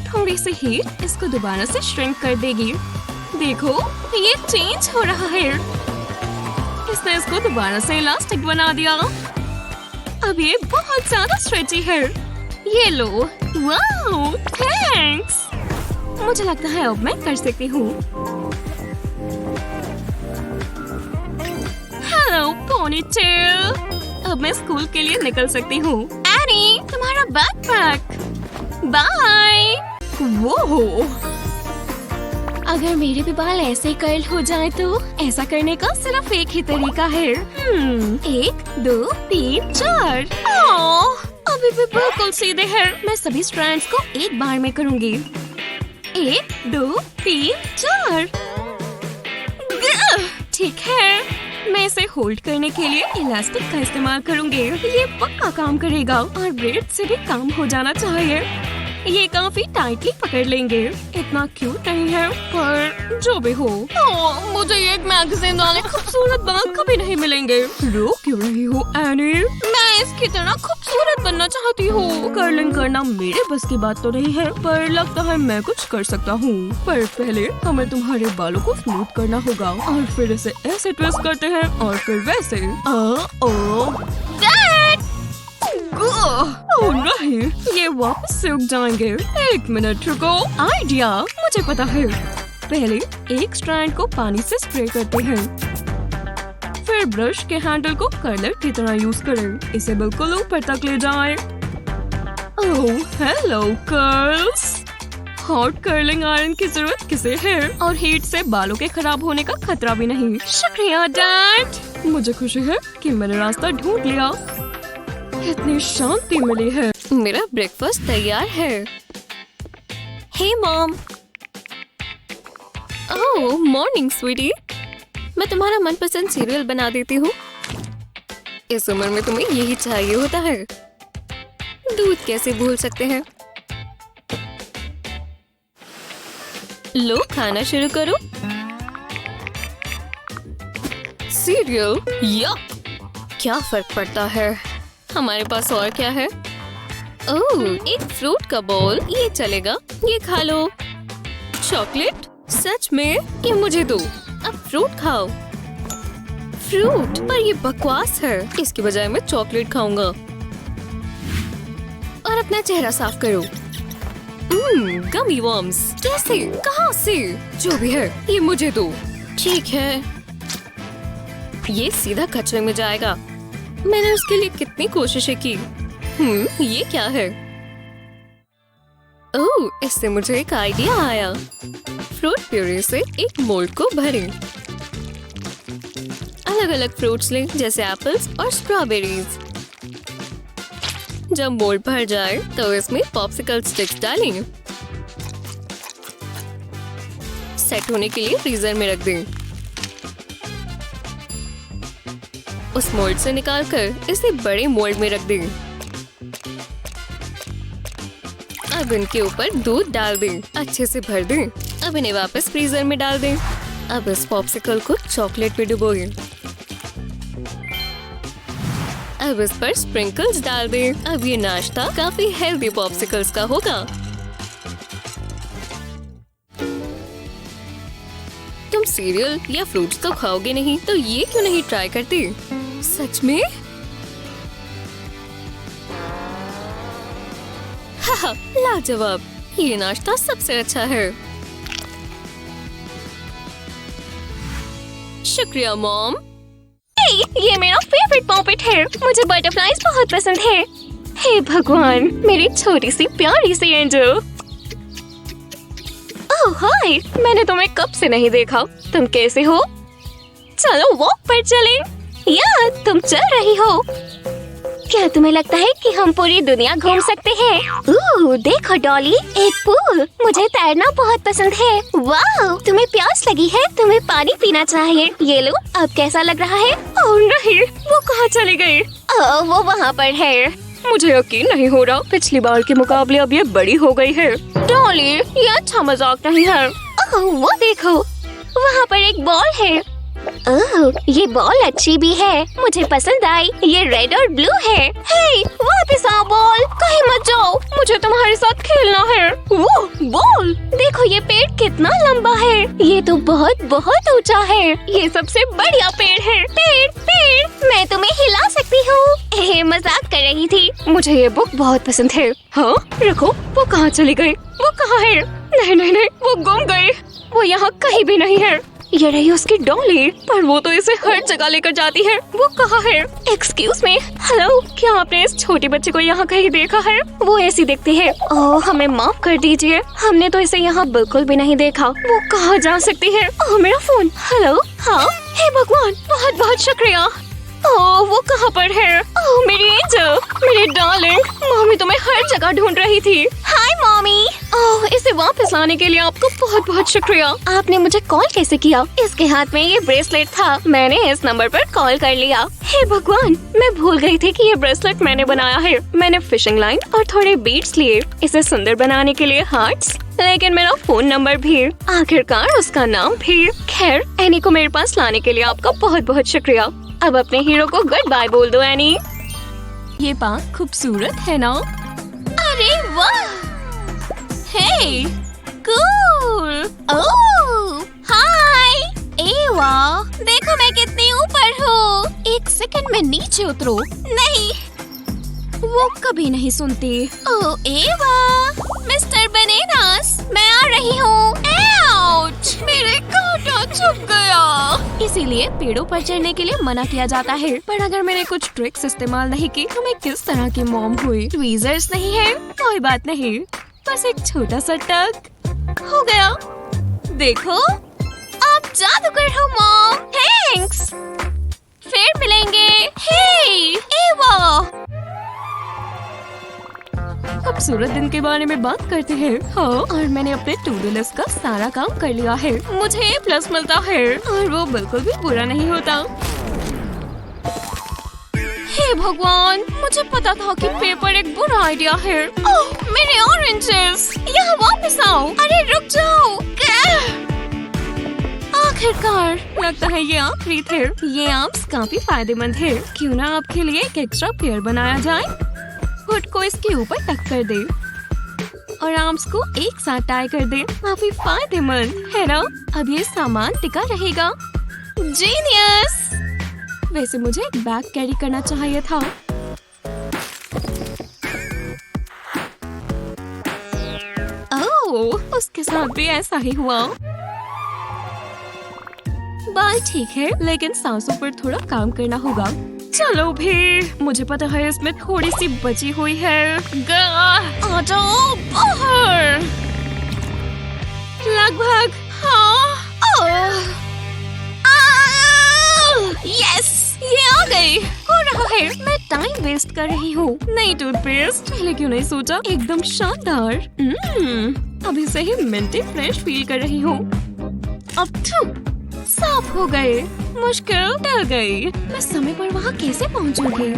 थोड़ी सी हीट इसको दोबारा से श्रिंक कर देगी। देखो, ये चेंज हो रहा है। इसने इसको दोबारा से इलास्टिक बना दिया। अब ये बहुत ज्यादा स्ट्रेची है। ये लो। Wow, thanks. मुझे लगता है अब मैं कर सकती हूँ। Hello ponytail. अब मैं स्कूल के लिए निकल सकती हूँ। एनी, तुम्हारा बैकपैक। बाय। वो, अगर मेरे भी बाल ऐसे कर्ल हो जाए तो ऐसा करने का सिर्फ एक ही तरीका है। 1, 2, 3, 4। अभी भी बिल्कुल सीधे हैं। मैं सभी स्ट्रैंड्स को एक बार में करूंगी। 1, 2, 3, 4। ठीक है। मैं इसे होल्ड करने के लिए इलास्टिक का इस्तेमाल करूंगी। ये पक्का काम करेगा और ब्रेड से भी काम हो जाना चाहिए। ये काफी टाइटली पकड़ लेंगे। इतना क्यूट नहीं है, पर जो भी हो। मुझे ये एक मैगजीन वाले खूबसूरत बाल कभी नहीं मिलेंगे। रो क्यों रही हो एनी? मैं इसकी तरह खूबसूरत बनना चाहती हूँ। कर्लिंग करना मेरे बस की बात तो नहीं है, पर लगता है मैं कुछ कर सकता हूँ। पर पहले हमें तुम्हारे बालों को स्मूथ करना होगा और फिर इसे ऐसे ट्विस्ट करते हैं और फिर वैसे। ओह नहीं, ये वापस से उग जाएंगे। 1 मिनट रुको। आइडिया, मुझे पता है। पहले एक स्ट्रैंड को पानी से स्प्रे करते हैं, फिर ब्रश के हैंडल को कर्लर की तरह यूज करें। इसे बिल्कुल ऊपर तक ले जाएं। Oh hello curls. Hot curling iron की जरूरत किसे है और हीट से बालों के खराब होने का खतरा भी नहीं। शुक्रिया डैड। मुझे खुशी है कि मैंने रास्ता ढूंढ लिया। इतनी शांति मिली है। मेरा ब्रेकफास्ट तैयार है। हे मॉम। ओह मॉर्निंग स्वीटी। मैं तुम्हारा मनपसंद सीरियल बना देती हूँ। इस उम्र में तुम्हें यही चाहिए होता है। दूध कैसे भूल सकते हैं। लो खाना शुरू करो। सीरियल यक। क्या फर्क पड़ता है। हमारे पास और क्या है। ओह एक फ्रूट का बोल। ये चलेगा। ये खा लो। चॉकलेट सच में ये मुझे दो। अब फ्रूट खाओ। फ्रूट पर ये बकवास है। इसकी बजाय मैं चॉकलेट खाऊंगा। और अपना चेहरा साफ करो। गमी वर्म्स। कैसे कहाँ से जो भी है ये मुझे दो। ठीक है ये सीधा कचरे में जाएगा। मैंने उसके लिए कितनी कोशिशें की। ये क्या है। ओह इससे मुझे एक आइडिया आया। फ्रूट प्यूरी से एक मोल्ड को भरें। अलग अलग फ्रूट्स लें जैसे एप्पल्स और स्ट्रॉबेरीज। जब मोल्ड भर जाए तो इसमें पॉप्सिकल स्टिक्स डालें। सेट होने के लिए फ्रीजर में रख दें। उस मोल्ड से निकालकर इसे बड़े मोल्ड में रख दें। अब इनके ऊपर दूध डाल दें। अच्छे से भर दें। अब इन्हें वापस फ्रीजर में डाल दें। अब इस पॉप्सिकल को चॉकलेट में डुबोएं। अब इस पर स्प्रिंकल्स डाल दें। अब ये नाश्ता काफी हेल्दी पॉप्सिकल्स का होगा। तुम सीरियल या फ्रूट्स तो खाओगे नहीं तो ये क्यों नहीं ट्राई करती। सच में हाँ लाजवाब। ये नाश्ता सबसे अच्छा है। शुक्रिया मॉम। ये मेरा फेवरेट पॉपेट है। मुझे बटरफ्लाईज बहुत पसंद है। हे भगवान मेरी छोटी सी प्यारी सी एंजल। ओह हाय मैंने तुम्हें कब से नहीं देखा। तुम कैसे हो। चलो वॉक पर चलें। या तुम चल रही हो। क्या तुम्हें लगता है कि हम पूरी दुनिया घूम सकते हैं। देखो डॉली एक पूल। मुझे तैरना बहुत पसंद है। वाह तुम्हें प्यास लगी है। तुम्हें पानी पीना चाहिए। ये लो अब कैसा लग रहा है। ओह नहीं वो कहाँ चली गई। वो वहाँ पर है। मुझे यकीन नहीं हो रहा। पिछली बार के मुकाबले अब ये बड़ी हो गई है। डॉली ये अच्छा मजाक नहीं है। वो देखो वहाँ पर एक बॉल है। ओह ये बॉल अच्छी भी है। मुझे पसंद आई। ये रेड और ब्लू है। हे वापस आओ बॉल। कहीं मत जाओ। मुझे तुम्हारे साथ खेलना है। वो बॉल देखो ये पेड़ कितना लंबा है। ये तो बहुत बहुत ऊंचा है। ये सबसे बढ़िया पेड़ है। पेड़ मैं तुम्हें हिला सकती हूँ। मजाक कर रही थी। मुझे ये बुक बहुत पसंद है। हाँ रुको वो कहाँ चली गई। वो कहाँ है। नहीं वो गुम गई। वो यहाँ कहीं भी नहीं है। ये रही उसकी डॉली। पर वो तो इसे हर जगह लेकर जाती है। वो कहाँ है। एक्सक्यूज मी हेलो क्या आपने इस छोटी बच्चे को यहाँ कहीं देखा है। वो ऐसी दिखती है। ओह हमें माफ कर दीजिए। हमने तो इसे यहाँ बिल्कुल भी नहीं देखा। वो कहाँ जा सकती है। ओह मेरा फोन। हेलो हाँ हे भगवान बहुत बहुत शुक्रिया। ओह वो कहाँ पर है। ओह मेरी एंजल मेरी डार्लिंग। मम्मी तुम्हें हर जगह ढूंढ रही थी। हाय मम्मी। ओह इसे वापस लाने के लिए आपको बहुत बहुत शुक्रिया। आपने मुझे कॉल कैसे किया। इसके हाथ में ये ब्रेसलेट था। मैंने इस नंबर पर कॉल कर लिया। हे भगवान मैं भूल गई थी कि ये ब्रेसलेट मैंने बनाया है। मैंने फिशिंग लाइन और थोड़े बीड्स लिए। इसे सुंदर बनाने के लिए हार्ट्स लेकिन मेरा फोन नंबर भी। आखिरकार उसका नाम भी। खैर एनी को मेरे पास लाने के लिए आपका बहुत बहुत शुक्रिया। अब अपने हीरो को गुड बाय बोल दो एनी। ये बात खूबसूरत है ना। अरे वाह हे कूल। ओह हाय ए वाह देखो मैं कितनी ऊपर हूँ। एक सेकंड में नीचे उतरो। नहीं वो कभी नहीं सुनती। ओह ए वाह मिस्टर बनानास मैं आ रही हूँ। आउच मेरे कांटा चुभ गया। इसी इसीलिए पेड़ों पर चढ़ने के लिए मना किया जाता है। पर अगर मैंने कुछ ट्रिक्स इस्तेमाल नहीं की तो मैं किस तरह की मॉम हुई? ट्वीजर्स नहीं है, कोई बात नहीं, बस एक छोटा सा टक हो गया। देखो, आप जादूगर हो मॉम। थैंक्स, फिर मिलेंगे। हे, एवा। खूबसूरत दिन के बारे में बात करते हैं। हाँ, और मैंने अपने टू डू लिस्ट का सारा काम कर लिया है। मुझे A+ मिलता है और वो बिल्कुल भी बुरा नहीं होता। हे भगवान, मुझे पता था कि पेपर एक बुरा आइडिया है। ओह, मेरे ऑरेंजेस, यहाँ वापस आओ। अरे रुक जाओ। आखिरकार, लगता है ये आखिरी थे। ये आर्म्स काफी फायदेमंद है। क्यों ना आपके लिए एक एक्स्ट्रा पेयर बनाया जाए। हुड को इसके ऊपर टक कर दे और आर्म्स को एक साथ टाई कर दे। काफी फायदेमंद है ना? अब ये सामान टिका रहेगा। जीनियस। वैसे मुझे एक बैग कैरी करना चाहिए था। ओह, उसके साथ भी ऐसा ही हुआ। बाल ठीक है, लेकिन सांसों पर थोड़ा काम करना होगा। चलो भी, मुझे पता है इसमें थोड़ी सी बची हुई है। आ जाओ बाहर। लगभग। हाँ। यस, ये आ गई। हो रहा है। मैं टाइम वेस्ट कर रही हूँ। नई टूथपेस्ट, पहले क्यों नहीं सोचा? एकदम शानदार। अभी से ही मिंटी फ्रेश फील कर रही हूँ। अब साफ हो गए। मुश्किल टल गई। मैं समय पर वहाँ कैसे पहुँचूंगी?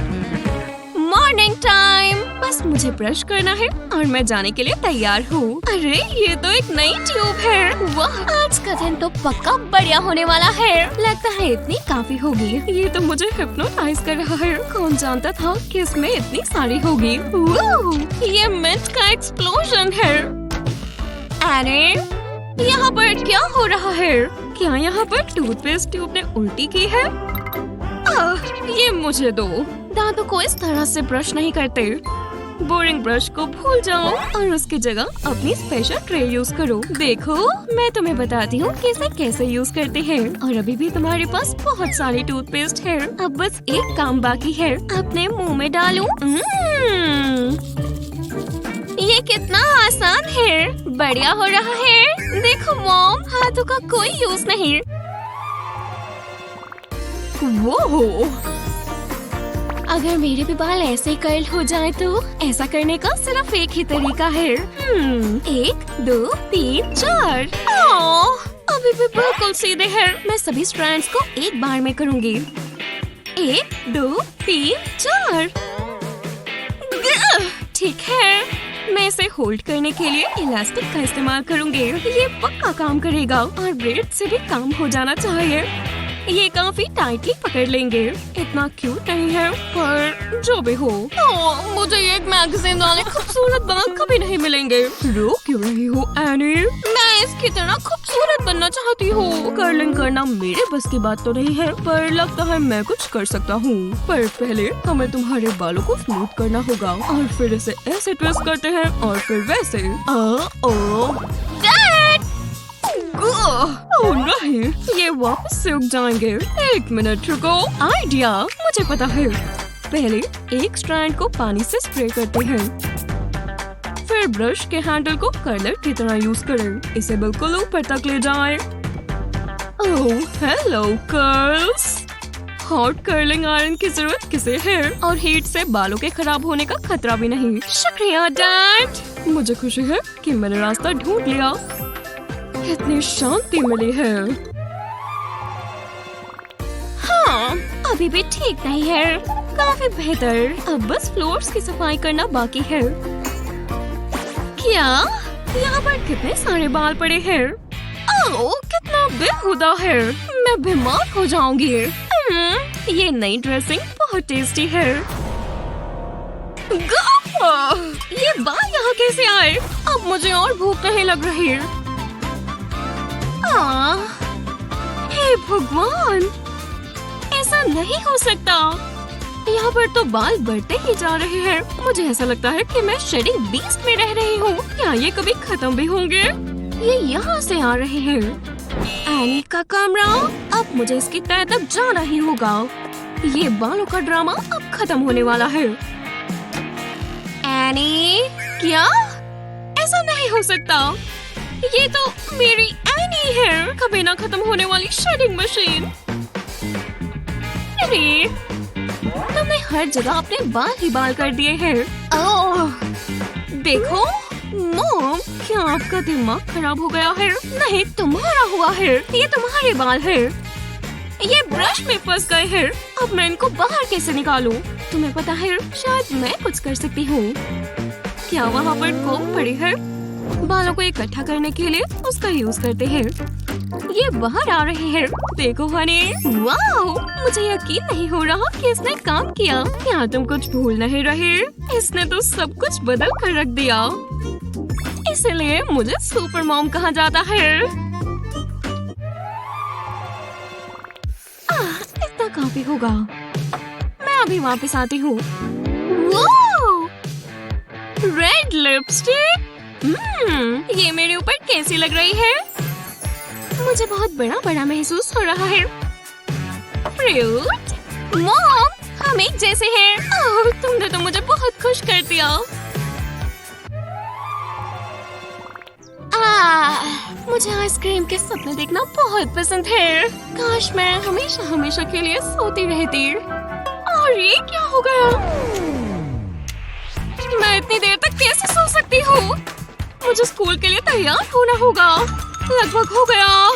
Morning time. बस मुझे ब्रश करना है और मैं जाने के लिए तैयार हूँ। अरे ये तो एक नई ट्यूब है। वाह, आज का दिन तो पक्का बढ़िया होने वाला है। लगता है इतनी काफी होगी। ये तो मुझे हिप्नोटाइज कर रहा है। कौन जानता था कि इसमें इतनी सारी होगी। ये मिंट का एक्सप्लोजन है। अरे यहाँ पर क्या हो रहा है? क्या यहाँ पर टूथपेस्ट ट्यूब ने उल्टी की है? ये मुझे दो। दांतों को इस तरह से ब्रश नहीं करते। बोरिंग ब्रश को भूल जाओ और उसकी जगह अपनी स्पेशल ट्रे यूज करो। देखो, मैं तुम्हें बताती हूँ कि इसे कैसे यूज करते हैं। और अभी भी तुम्हारे पास बहुत सारी टूथपेस्ट है। अब बस एक काम बाकी है, अपने मुंह में डालूं। ये कितना आसान है। बढ़िया हो रहा है। देखो मॉम, हाथों का कोई यूज नहीं। वो अगर मेरे भी बाल ऐसे कर्ल हो जाए तो ऐसा करने का सिर्फ एक ही तरीका है। 1 2 3 4। अभी भी बिल्कुल सीधे हैं। मैं सभी स्ट्रैंड्स को एक बार में करूंगी। 1 2 3 4। ठीक है, मैं इसे होल्ड करने के लिए इलास्टिक का इस्तेमाल करूंगी। ये पक्का काम करेगा और ब्रेड से भी काम हो जाना चाहिए। ये काफी टाइटली पकड़ लेंगे। इतना क्यूट नहीं है, पर जो भी हो। मुझे एक मैगजीन वाले खूबसूरत बाल कभी नहीं मिलेंगे। रो क्यों रही हो एनी? मैं इसकी तरह खूबसूरत बनना चाहती हूँ। कर्लिंग करना मेरे बस की बात तो नहीं है, पर लगता है मैं कुछ कर सकता हूँ। पर पहले हमें तुम्हारे बालों को स्मूथ करना होगा और फिर इसे ऐसे ट्विस्ट करते हैं और फिर वैसे। ओह नहीं, ये वापस से उग जाएंगे। 1 मिनट रुको। आइडिया, मुझे पता है। पहले एक स्ट्रैंड को पानी से स्प्रे करते हैं, फिर ब्रश के हैंडल को कर्लर की तरह यूज करें। इसे बिल्कुल ऊपर तक ले जाएं। Oh hello curls. Hot curling iron की जरूरत किसे है? और हीट से बालों के खराब होने का खतरा भी नहीं। शुक्रिया डैड। मुझे खुशी है कि मैंने रास्ता ढूंढ लिया। कितनी शांति मिली है। हाँ, अभी भी ठीक नहीं है। काफी बेहतर। अब बस फ्लोर्स की सफाई करना बाकी है। क्या यहाँ पर कितने सारे बाल पड़े हैं? ओह, कितना बेहुदा है। मैं बीमार हो जाऊंगी। ये नई ड्रेसिंग बहुत टेस्टी है। ये बाल यहाँ कैसे आए? अब मुझे और भूख नहीं लग रही। हे भगवान, ऐसा नहीं हो सकता। यहाँ पर तो बाल बढ़ते ही जा रहे हैं। मुझे ऐसा लगता है कि मैं शेडिंग बीस्ट में रह रही हूँ। क्या ये कभी खत्म भी होंगे? ये यहाँ से आ रहे हैं। एनी का कमरा, अब मुझे इसकी तह तक जाना ही होगा। ये बालों का ड्रामा अब खत्म होने वाला है। एनी, क्या? ऐसा नहीं हो सकता। ये तो मेरी एनी है, कभी ना खत्म होने वाली शेडिंग मशीन। अरे, तुमने हर जगह अपने बाल ही बाल कर दिए हैं। ओह, देखो मॉम, क्या आपका दिमाग खराब हो गया है? नहीं, तुम्हारा हुआ है। ये तुम्हारे बाल है। ये ब्रश में फंस गए हैं। अब मैं इनको बाहर कैसे निकालूं? तुम्हें पता है, शायद मैं कुछ कर सकती हूँ। क्या वहाँ पर कोम पड़ी है? बालों को इकट्ठा करने के लिए उसका यूज करते हैं। ये बाहर आ रहे हैं। देखो हनी, वाओ, मुझे यकीन नहीं हो रहा कि इसने काम किया। क्या तुम कुछ भूल नहीं रहे? इसने तो सब कुछ बदल कर रख दिया। इसलिए मुझे सुपर मॉम कहा जाता है। इतना काफी होगा। मैं अभी वापस आती हूँ। रेड लिपस्टिक, ये मेरे ऊपर कैसी लग रही है? मुझे बहुत बड़ा बड़ा महसूस हो रहा है। फ्रूट, मॉम, हम एक जैसे हैं। ओह, तुमने तो मुझे बहुत खुश कर दिया। मुझे आइसक्रीम के सपने देखना बहुत पसंद है। काश मैं हमेशा हमेशा के लिए सोती रहती। और ये क्या हो गया? मैं इतनी देर तक कैसे सो सकती हूँ? मुझे स्कूल के लिए तैयार होना होगा। लगभग हो गया।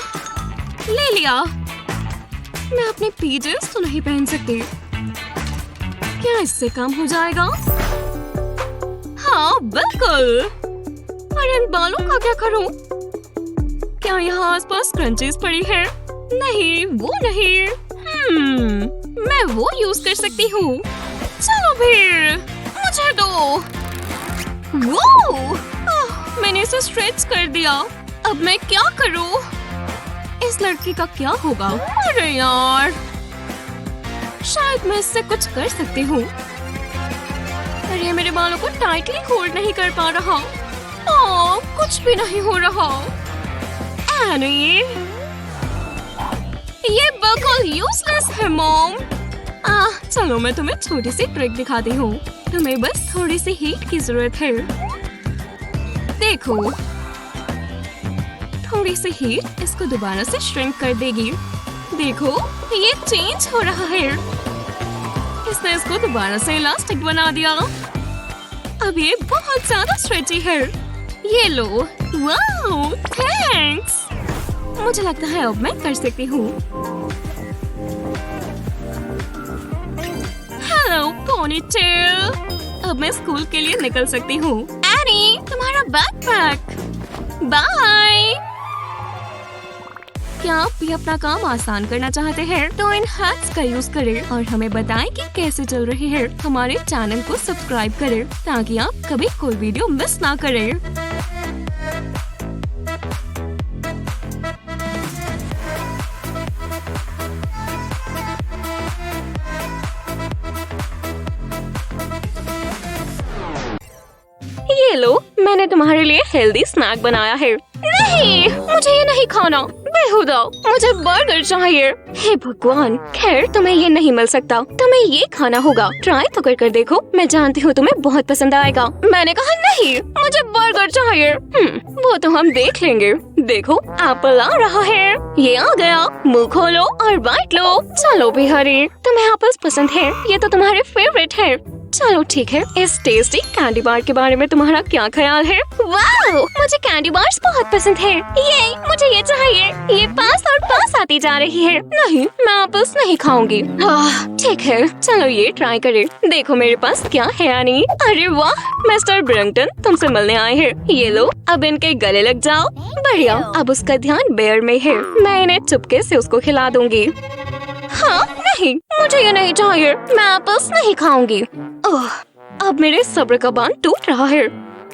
ले लिया। मैं अपने पीजेस तो नहीं पहन सकती। क्या इससे काम हो जाएगा? हाँ, बिल्कुल। और इन बालों का क्या करूं? क्या यहाँ आसपास क्रंचेस पड़ी है? नहीं, वो नहीं। मैं वो यूज कर सकती हूँ। चलो फिर, मुझे दो। वो, मैंने इसे स्ट्रेच कर दिया। अब मैं क्या करूँ? इस लड़की का क्या होगा? अरे यार, शायद मैं इससे कुछ कर सकती हूँ। अरे, मेरे बालों को टाइटली होल्ड नहीं कर पा रहा। कुछ भी नहीं हो रहा। एनी, ये बिल्कुल यूजलेस है मॉम। चलो मैं तुम्हें छोटी सी ट्रिक दिखाती हूँ। तुम्हें बस थोड़ी सी हीट की जरूरत है। देखो, थोड़ी सी हीट इसको दोबारा से श्रिंक कर देगी। देखो, ये चेंज हो रहा है। इसने इसको दोबारा से इलास्टिक बना दिया। अब ये बहुत ज्यादा स्ट्रेची है। ये लो। Wow, thanks. मुझे लगता है अब मैं कर सकती हूँ। हेलो पोनीटेल, अब मैं स्कूल के लिए निकल सकती हूँ। एनी, तुम्हारा बैकपैक। बाय। क्या आप भी अपना काम आसान करना चाहते हैं? तो इन हैक्स का यूज करें और हमें बताएं कि कैसे चल रही है। हमारे चैनल को सब्सक्राइब करें ताकि आप कभी कोई वीडियो मिस ना करें। ये लो, मैंने तुम्हारे लिए हेल्दी स्नैक बनाया है। नहीं, मुझे ये नहीं खाना। बेहुदा, मुझे बर्गर चाहिए। हे भगवान, खैर तुम्हें ये नहीं मिल सकता। तुम्हें ये खाना होगा। ट्राई तो कर देखो। मैं जानती हूँ तुम्हें बहुत पसंद आएगा। मैंने कहा नहीं, मुझे बर्गर चाहिए। वो तो हम देख लेंगे। देखो, एप्पल आ रहा है। ये आ गया। मुंह खोलो और बाइट लो। चलो बिहारी, तुम्हें एप्पल्स पसंद है? ये तो तुम्हारे फेवरेट है। चलो ठीक है, इस टेस्टी कैंडी बार के बारे में तुम्हारा क्या ख्याल है? वाह, मुझे कैंडी बार्स बहुत पसंद है। ये मुझे ये चाहिए। ये पास और पास आती जा रही है। नहीं, मैं एप्पल्स नहीं खाऊंगी। ठीक है, चलो ये ट्राई करें। देखो मेरे पास क्या है यानी। अरे वाह, मिस्टर ब्रैम्पटन तुमसे मिलने आए हैं। ये लो, अब इनके गले लग जाओ। बढ़िया, अब उसका ध्यान बेयर में है। मैं इन्हें चुपके से उसको खिला दूंगी। हाँ, नहीं, मुझे ये नहीं चाहिए। मैं एप्पल्स नहीं खाऊंगी। ओह, अब मेरे सब्र का बांध टूट रहा है।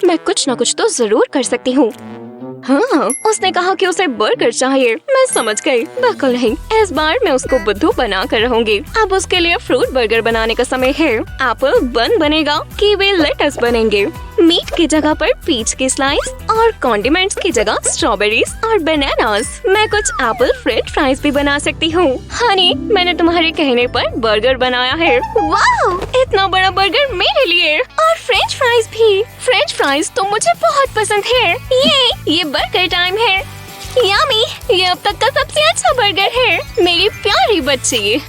मैं कुछ न कुछ तो जरूर कर सकती हूँ। हाँ, उसने कहा कि उसे बर्गर चाहिए। मैं समझ गई, बिल्कुल नहीं, इस बार मैं उसको बुद्धू बना कर रहूंगी। अब उसके लिए फ्रूट बर्गर बनाने का समय है। एप्पल बन बनेगा, कीवी लेटस बनेंगे, मीट की जगह पर पीच की स्लाइस और कॉन्डिमेंट्स की जगह स्ट्रॉबेरीज और बनानास। मैं कुछ एप्पल फ्रेंच फ्राइज भी बना सकती हूँ। हनी, मैंने तुम्हारे कहने पर बर्गर बनाया है। वाह, इतना बड़ा बर्गर मेरे लिए, और फ्रेंच फ्राइज भी। फ्रेंच फ्राइज तो मुझे बहुत पसंद है। ये बर्गर टाइम है। यम्मी, ये अब तक का सबसे अच्छा बर्गर है मेरी प्यारी बच्ची।